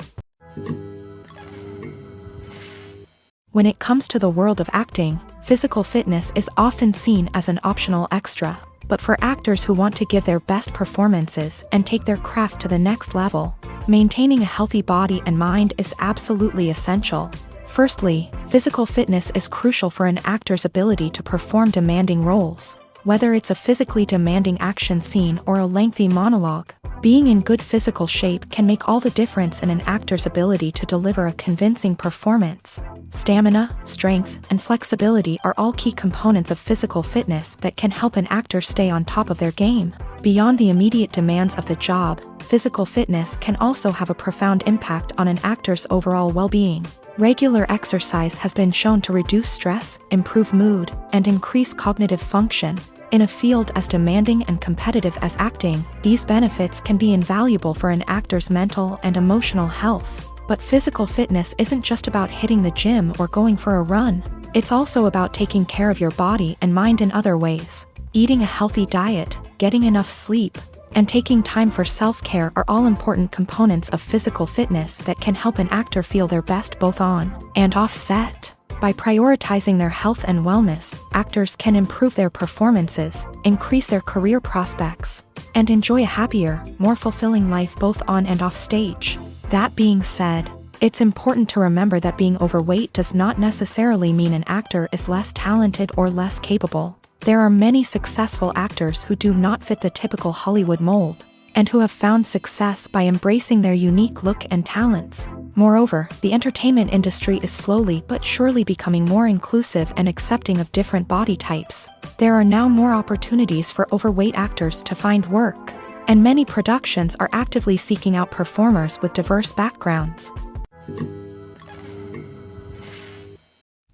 When it comes to the world of acting, physical fitness is often seen as an optional extra. But for actors who want to give their best performances and take their craft to the next level, maintaining a healthy body and mind is absolutely essential. Firstly, physical fitness is crucial for an actor's ability to perform demanding roles. Whether it's a physically demanding action scene or a lengthy monologue, being in good physical shape can make all the difference in an actor's ability to deliver a convincing performance. Stamina, strength, and flexibility are all key components of physical fitness that can help an actor stay on top of their game. Beyond the immediate demands of the job, physical fitness can also have a profound impact on an actor's overall well-being. Regular exercise has been shown to reduce stress, improve mood, and increase cognitive function. In a field as demanding and competitive as acting, these benefits can be invaluable for an actor's mental and emotional health. But physical fitness isn't just about hitting the gym or going for a run. It's also about taking care of your body and mind in other ways. Eating a healthy diet, getting enough sleep, and taking time for self-care are all important components of physical fitness that can help an actor feel their best both on and off set. By prioritizing their health and wellness, actors can improve their performances, increase their career prospects, and enjoy a happier, more fulfilling life both on and off stage. That being said, it's important to remember that being overweight does not necessarily mean an actor is less talented or less capable. There are many successful actors who do not fit the typical Hollywood mold, and who have found success by embracing their unique look and talents. Moreover, the entertainment industry is slowly but surely becoming more inclusive and accepting of different body types. There are now more opportunities for overweight actors to find work, and many productions are actively seeking out performers with diverse backgrounds.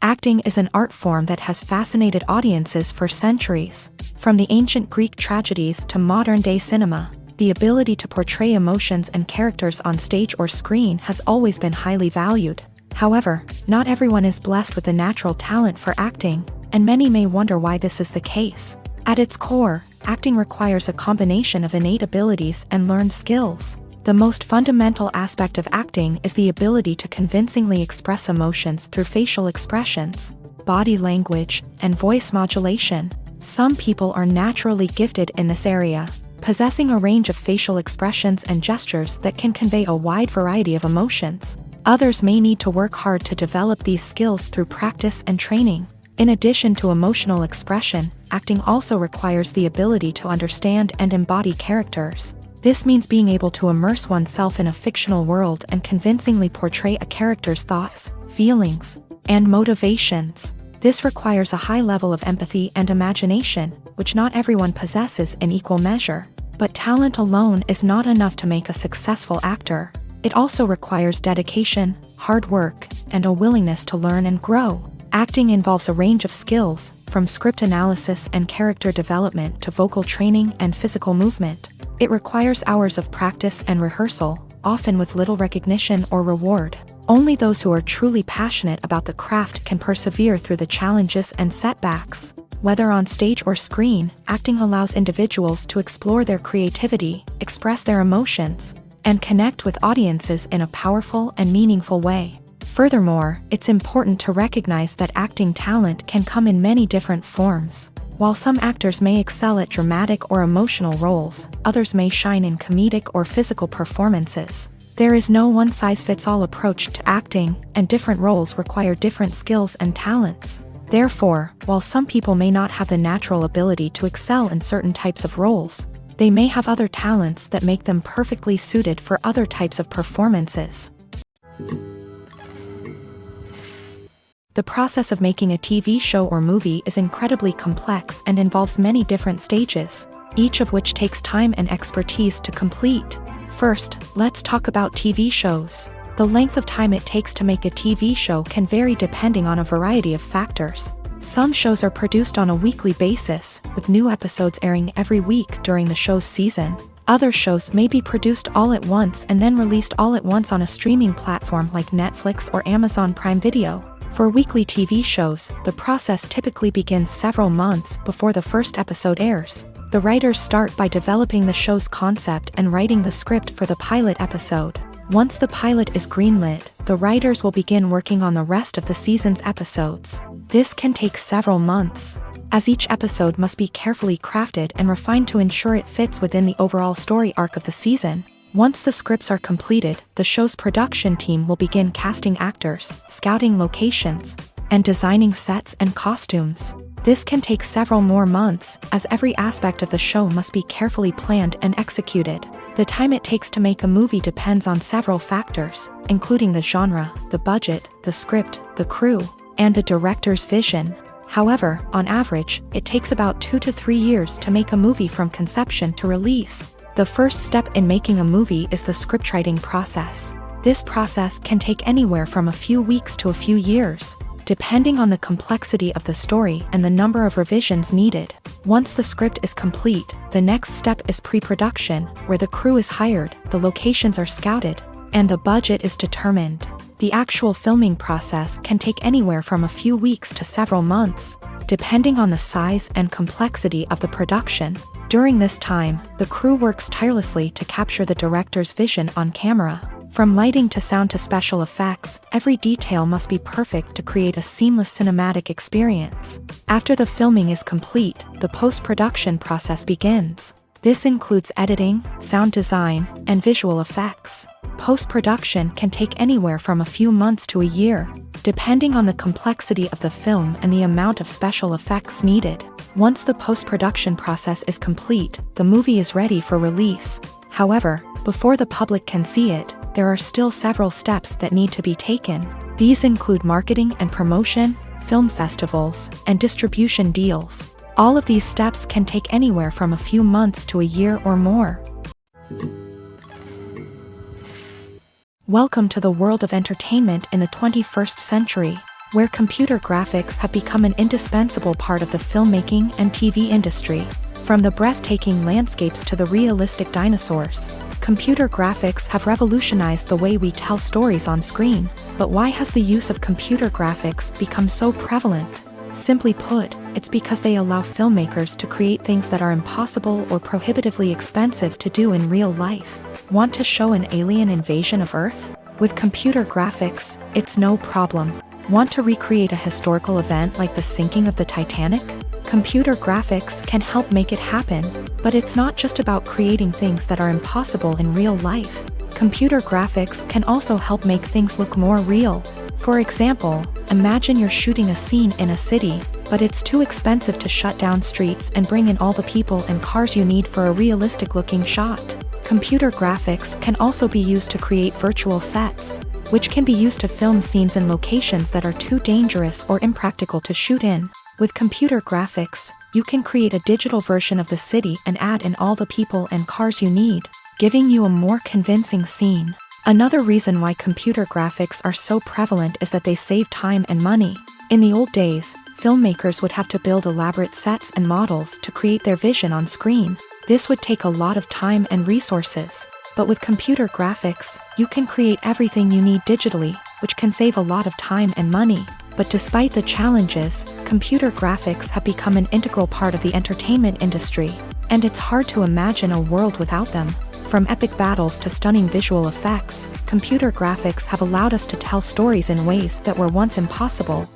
Acting is an art form that has fascinated audiences for centuries. From the ancient Greek tragedies to modern-day cinema, the ability to portray emotions and characters on stage or screen has always been highly valued. However, not everyone is blessed with a natural talent for acting, and many may wonder why this is the case. At its core, acting requires a combination of innate abilities and learned skills. The most fundamental aspect of acting is the ability to convincingly express emotions through facial expressions, body language, and voice modulation. Some people are naturally gifted in this area, possessing a range of facial expressions and gestures that can convey a wide variety of emotions. Others may need to work hard to develop these skills through practice and training. In addition to emotional expression, acting also requires the ability to understand and embody characters. This means being able to immerse oneself in a fictional world and convincingly portray a character's thoughts, feelings, and motivations. This requires a high level of empathy and imagination, which not everyone possesses in equal measure. But talent alone is not enough to make a successful actor. It also requires dedication, hard work, and a willingness to learn and grow. Acting involves a range of skills, from script analysis and character development to vocal training and physical movement. It requires hours of practice and rehearsal, often with little recognition or reward. Only those who are truly passionate about the craft can persevere through the challenges and setbacks. Whether on stage or screen, acting allows individuals to explore their creativity, express their emotions, and connect with audiences in a powerful and meaningful way. Furthermore, it's important to recognize that acting talent can come in many different forms. While some actors may excel at dramatic or emotional roles, others may shine in comedic or physical performances. There is no one-size-fits-all approach to acting, and different roles require different skills and talents. Therefore, while some people may not have the natural ability to excel in certain types of roles, they may have other talents that make them perfectly suited for other types of performances. The process of making a TV show or movie is incredibly complex and involves many different stages, each of which takes time and expertise to complete. First, let's talk about TV shows. The length of time it takes to make a TV show can vary depending on a variety of factors. Some shows are produced on a weekly basis, with new episodes airing every week during the show's season. Other shows may be produced all at once and then released all at once on a streaming platform like Netflix or Amazon Prime Video. For weekly TV shows, the process typically begins several months before the first episode airs. The writers start by developing the show's concept and writing the script for the pilot episode. Once the pilot is greenlit, the writers will begin working on the rest of the season's episodes. This can take several months, as each episode must be carefully crafted and refined to ensure it fits within the overall story arc of the season. Once the scripts are completed, the show's production team will begin casting actors, scouting locations, and designing sets and costumes. This can take several more months, as every aspect of the show must be carefully planned and executed. The time it takes to make a movie depends on several factors, including the genre, the budget, the script, the crew, and the director's vision. However, on average, it takes about 2 to 3 years to make a movie from conception to release. The first step in making a movie is the scriptwriting process. This process can take anywhere from a few weeks to a few years, depending on the complexity of the story and the number of revisions needed. Once the script is complete, the next step is pre-production, where the crew is hired, the locations are scouted, and the budget is determined. The actual filming process can take anywhere from a few weeks to several months, depending on the size and complexity of the production. During this time, the crew works tirelessly to capture the director's vision on camera. From lighting to sound to special effects, every detail must be perfect to create a seamless cinematic experience. After the filming is complete, the post-production process begins. This includes editing, sound design, and visual effects. Post-production can take anywhere from a few months to a year, depending on the complexity of the film and the amount of special effects needed. Once the post-production process is complete, the movie is ready for release. However, before the public can see it, there are still several steps that need to be taken. These include marketing and promotion, film festivals, and distribution deals. All of these steps can take anywhere from a few months to a year or more. Welcome to the world of entertainment in the 21st century, where computer graphics have become an indispensable part of the filmmaking and TV industry. From the breathtaking landscapes to the realistic dinosaurs, computer graphics have revolutionized the way we tell stories on screen. But why has the use of computer graphics become so prevalent? Simply put, it's because they allow filmmakers to create things that are impossible or prohibitively expensive to do in real life. Want to show an alien invasion of Earth? With computer graphics, it's no problem. Want to recreate a historical event like the sinking of the Titanic? Computer graphics can help make it happen, but it's not just about creating things that are impossible in real life. Computer graphics can also help make things look more real. For example, imagine you're shooting a scene in a city, but it's too expensive to shut down streets and bring in all the people and cars you need for a realistic-looking shot. Computer graphics can also be used to create virtual sets, which can be used to film scenes in locations that are too dangerous or impractical to shoot in. With computer graphics, you can create a digital version of the city and add in all the people and cars you need, giving you a more convincing scene. Another reason why computer graphics are so prevalent is that they save time and money. In the old days, filmmakers would have to build elaborate sets and models to create their vision on screen. This would take a lot of time and resources. But with computer graphics, you can create everything you need digitally, which can save a lot of time and money. But despite the challenges, computer graphics have become an integral part of the entertainment industry, and it's hard to imagine a world without them. From epic battles to stunning visual effects, computer graphics have allowed us to tell stories in ways that were once impossible.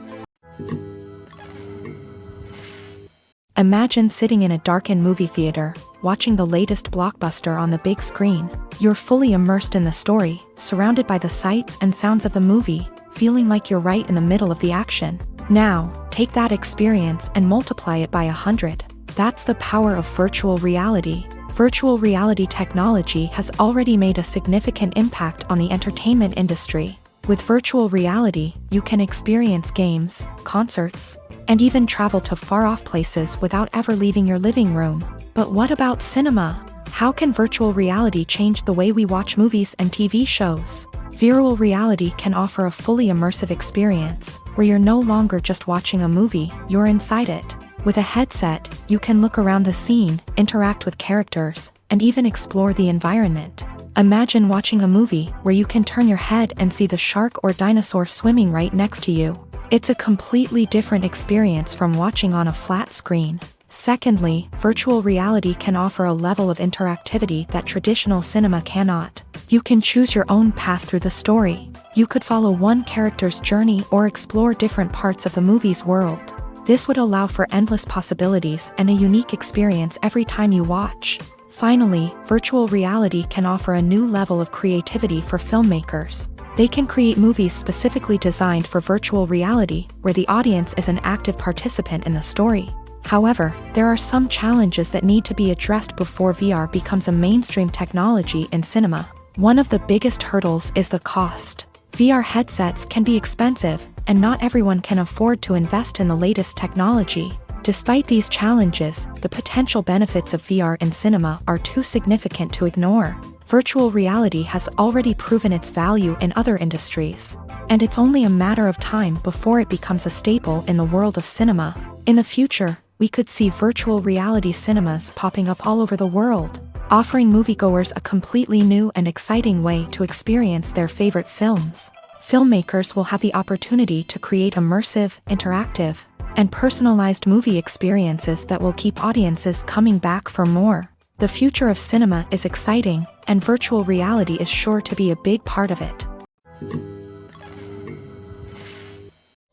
Imagine sitting in a darkened movie theater, watching the latest blockbuster on the big screen. You're fully immersed in the story, surrounded by the sights and sounds of the movie, feeling like you're right in the middle of the action. Now, take that experience and multiply it by 100. That's the power of virtual reality. Virtual reality technology has already made a significant impact on the entertainment industry. With virtual reality, you can experience games, concerts, and even travel to far-off places without ever leaving your living room. But what about cinema? How can virtual reality change the way we watch movies and TV shows? Virtual reality can offer a fully immersive experience, where you're no longer just watching a movie, you're inside it. With a headset, you can look around the scene, interact with characters, and even explore the environment. Imagine watching a movie where you can turn your head and see the shark or dinosaur swimming right next to you. It's a completely different experience from watching on a flat screen. Secondly, virtual reality can offer a level of interactivity that traditional cinema cannot. You can choose your own path through the story. You could follow one character's journey or explore different parts of the movie's world. This would allow for endless possibilities and a unique experience every time you watch. Finally, virtual reality can offer a new level of creativity for filmmakers. They can create movies specifically designed for virtual reality, where the audience is an active participant in the story. However, there are some challenges that need to be addressed before VR becomes a mainstream technology in cinema. One of the biggest hurdles is the cost. VR headsets can be expensive, and not everyone can afford to invest in the latest technology. Despite these challenges, the potential benefits of VR in cinema are too significant to ignore. Virtual reality has already proven its value in other industries, and it's only a matter of time before it becomes a staple in the world of cinema. In the future, we could see virtual reality cinemas popping up all over the world, offering moviegoers a completely new and exciting way to experience their favorite films. Filmmakers will have the opportunity to create immersive, interactive, and personalized movie experiences that will keep audiences coming back for more. The future of cinema is exciting, and virtual reality is sure to be a big part of it.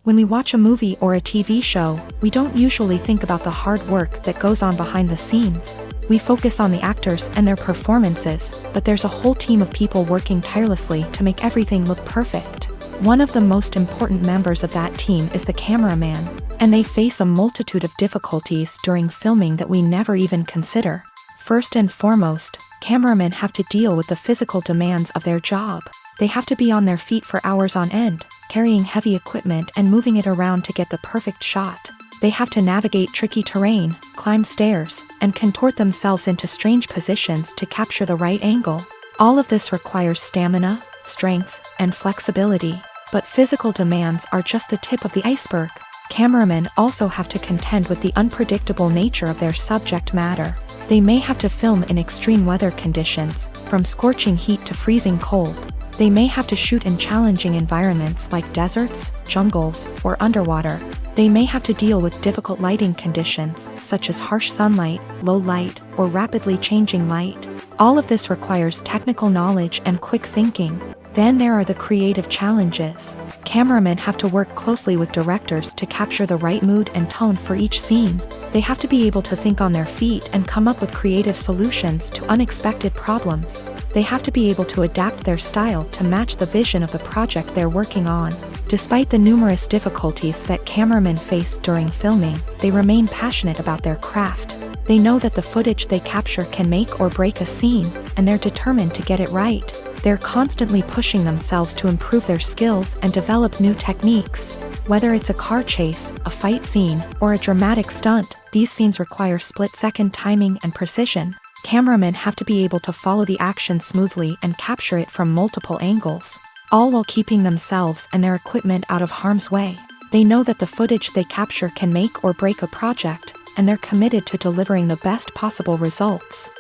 When we watch a movie or a TV show, we don't usually think about the hard work that goes on behind the scenes. We focus on the actors and their performances, but there's a whole team of people working tirelessly to make everything look perfect. One of the most important members of that team is the cameraman, and they face a multitude of difficulties during filming that we never even consider. First and foremost, cameramen have to deal with the physical demands of their job. They have to be on their feet for hours on end, carrying heavy equipment and moving it around to get the perfect shot. They have to navigate tricky terrain, climb stairs, and contort themselves into strange positions to capture the right angle. All of this requires stamina, strength, and flexibility. But physical demands are just the tip of the iceberg. Cameramen also have to contend with the unpredictable nature of their subject matter. They may have to film in extreme weather conditions, from scorching heat to freezing cold. They may have to shoot in challenging environments like deserts, jungles, or underwater. They may have to deal with difficult lighting conditions, such as harsh sunlight, low light, or rapidly changing light. All of this requires technical knowledge and quick thinking. Then there are the creative challenges. Cameramen have to work closely with directors to capture the right mood and tone for each scene. They have to be able to think on their feet and come up with creative solutions to unexpected problems. They have to be able to adapt their style to match the vision of the project they're working on. Despite the numerous difficulties that cameramen face during filming, they remain passionate about their craft. They know that the footage they capture can make or break a scene, and they're determined to get it right. They're constantly pushing themselves to improve their skills and develop new techniques. Whether it's a car chase, a fight scene, or a dramatic stunt, these scenes require split-second timing and precision. Cameramen have to be able to follow the action smoothly and capture it from multiple angles, all while keeping themselves and their equipment out of harm's way. They know that the footage they capture can make or break a project, and they're committed to delivering the best possible results.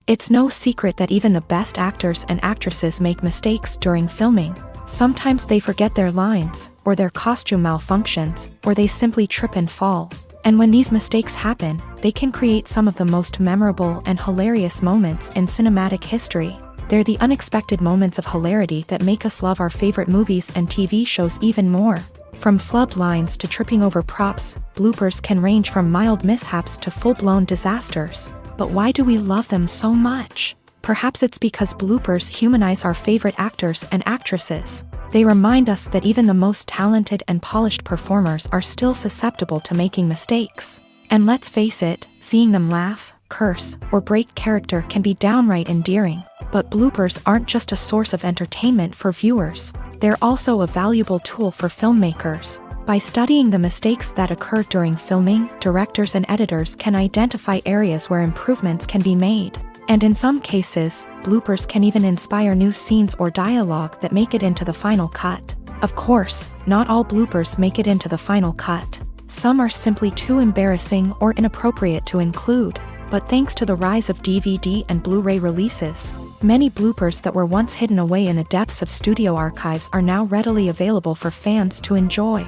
It's no secret that even the best actors and actresses make mistakes during filming. Sometimes they forget their lines, or their costume malfunctions, or they simply trip and fall. And when these mistakes happen, they can create some of the most memorable and hilarious moments in cinematic history. They're the unexpected moments of hilarity that make us love our favorite movies and TV shows even more. From flubbed lines to tripping over props, bloopers can range from mild mishaps to full-blown disasters. But why do we love them so much? Perhaps it's because bloopers humanize our favorite actors and actresses. They remind us that even the most talented and polished performers are still susceptible to making mistakes. And let's face it, seeing them laugh, curse, or break character can be downright endearing. But bloopers aren't just a source of entertainment for viewers. They're also a valuable tool for filmmakers. By studying the mistakes that occur during filming, directors and editors can identify areas where improvements can be made. And in some cases, bloopers can even inspire new scenes or dialogue that make it into the final cut. Of course, not all bloopers make it into the final cut. Some are simply too embarrassing or inappropriate to include. But thanks to the rise of DVD and Blu-ray releases, many bloopers that were once hidden away in the depths of studio archives are now readily available for fans to enjoy.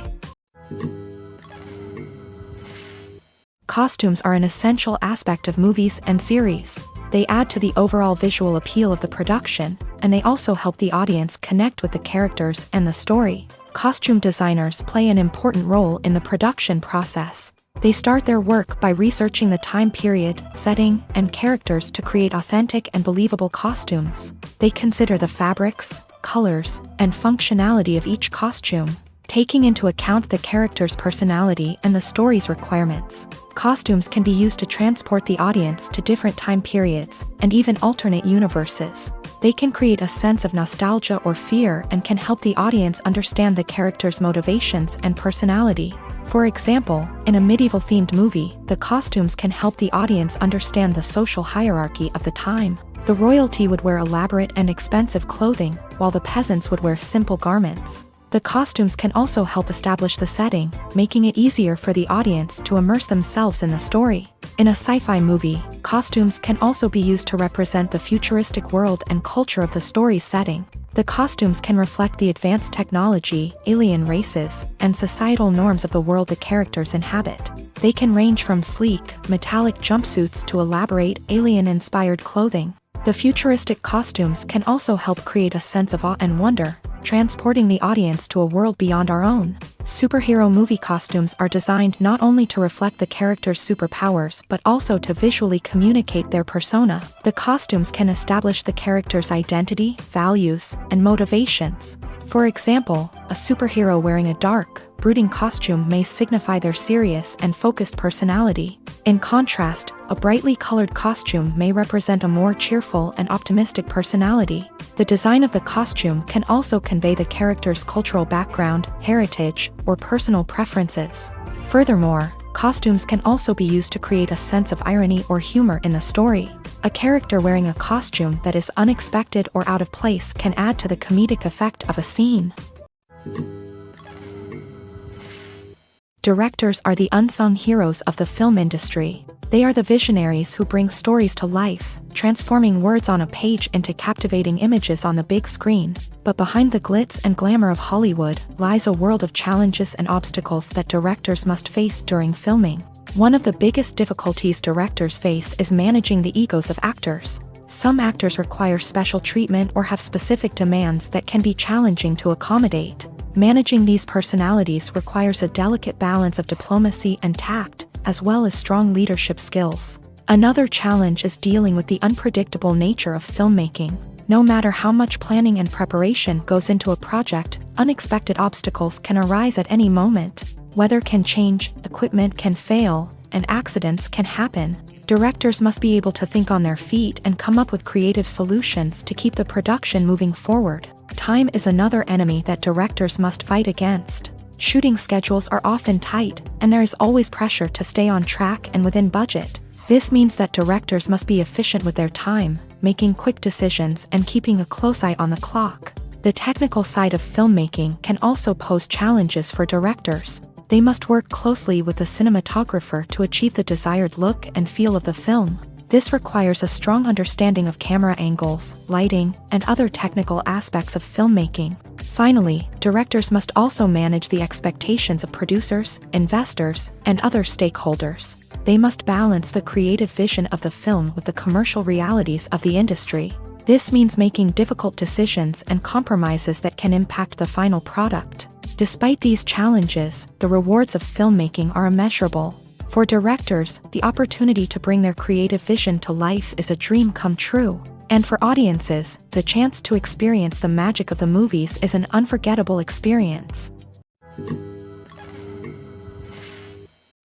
Costumes are an essential aspect of movies and series. They add to the overall visual appeal of the production, and they also help the audience connect with the characters and the story. Costume designers play an important role in the production process. They start their work by researching the time period, setting, and characters to create authentic and believable costumes. They consider the fabrics, colors, and functionality of each costume, taking into account the character's personality and the story's requirements. Costumes can be used to transport the audience to different time periods and even alternate universes. They can create a sense of nostalgia or fear and can help the audience understand the character's motivations and personality. For example, in a medieval-themed movie, the costumes can help the audience understand the social hierarchy of the time. The royalty would wear elaborate and expensive clothing, while the peasants would wear simple garments. The costumes can also help establish the setting, making it easier for the audience to immerse themselves in the story. In a sci-fi movie, costumes can also be used to represent the futuristic world and culture of the story's setting. The costumes can reflect the advanced technology, alien races, and societal norms of the world the characters inhabit. They can range from sleek, metallic jumpsuits to elaborate, alien-inspired clothing. The futuristic costumes can also help create a sense of awe and wonder, transporting the audience to a world beyond our own. Superhero movie costumes are designed not only to reflect the character's superpowers but also to visually communicate their persona. The costumes can establish the character's identity, values, and motivations. For example, a superhero wearing a dark, brooding costume may signify their serious and focused personality. In contrast, a brightly colored costume may represent a more cheerful and optimistic personality. The design of the costume can also convey the character's cultural background, heritage, or personal preferences. Furthermore, costumes can also be used to create a sense of irony or humor in the story. A character wearing a costume that is unexpected or out of place can add to the comedic effect of a scene. Directors are the unsung heroes of the film industry. They are the visionaries who bring stories to life, transforming words on a page into captivating images on the big screen. But behind the glitz and glamour of Hollywood lies a world of challenges and obstacles that directors must face during filming. One of the biggest difficulties directors face is managing the egos of actors. Some actors require special treatment or have specific demands that can be challenging to accommodate. Managing these personalities requires a delicate balance of diplomacy and tact, as well as strong leadership skills. Another challenge is dealing with the unpredictable nature of filmmaking. No matter how much planning and preparation goes into a project, unexpected obstacles can arise at any moment. Weather can change, equipment can fail, and accidents can happen. Directors must be able to think on their feet and come up with creative solutions to keep the production moving forward. Time is another enemy that directors must fight against. Shooting schedules are often tight, and there is always pressure to stay on track and within budget. This means that directors must be efficient with their time, making quick decisions and keeping a close eye on the clock. The technical side of filmmaking can also pose challenges for directors. They must work closely with the cinematographer to achieve the desired look and feel of the film. This requires a strong understanding of camera angles, lighting, and other technical aspects of filmmaking. Finally, directors must also manage the expectations of producers, investors, and other stakeholders. They must balance the creative vision of the film with the commercial realities of the industry. This means making difficult decisions and compromises that can impact the final product. Despite these challenges, the rewards of filmmaking are immeasurable. For directors, the opportunity to bring their creative vision to life is a dream come true. And for audiences, the chance to experience the magic of the movies is an unforgettable experience.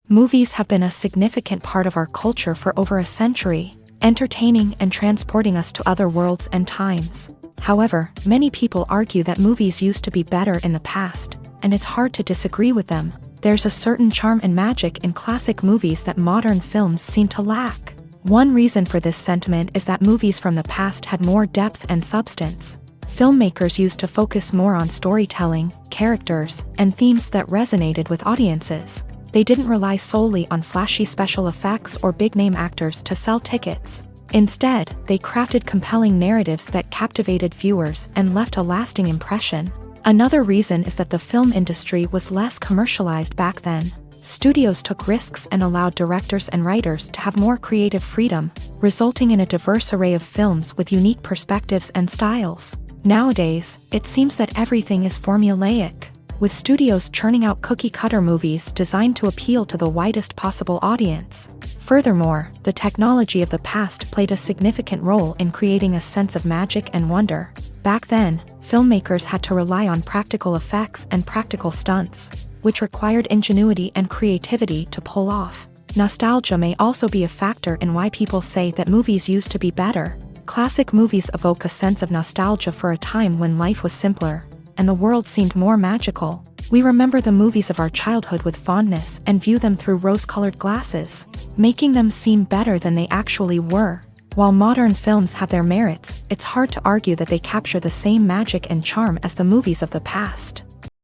Movies have been a significant part of our culture for over a century, entertaining and transporting us to other worlds and times. However, many people argue that movies used to be better in the past, and it's hard to disagree with them. There's a certain charm and magic in classic movies that modern films seem to lack. One reason for this sentiment is that movies from the past had more depth and substance. Filmmakers used to focus more on storytelling, characters, and themes that resonated with audiences. They didn't rely solely on flashy special effects or big-name actors to sell tickets. Instead, they crafted compelling narratives that captivated viewers and left a lasting impression. Another reason is that the film industry was less commercialized back then. Studios took risks and allowed directors and writers to have more creative freedom, resulting in a diverse array of films with unique perspectives and styles. Nowadays, it seems that everything is formulaic. with studios churning out cookie-cutter movies designed to appeal to the widest possible audience. Furthermore, the technology of the past played a significant role in creating a sense of magic and wonder. Back then, filmmakers had to rely on practical effects and practical stunts, which required ingenuity and creativity to pull off. Nostalgia may also be a factor in why people say that movies used to be better. Classic movies evoke a sense of nostalgia for a time when life was simpler, and the world seemed more magical. We remember the movies of our childhood with fondness and view them through rose-colored glasses, making them seem better than they actually were. While modern films have their merits, it's hard to argue that they capture the same magic and charm as the movies of the past.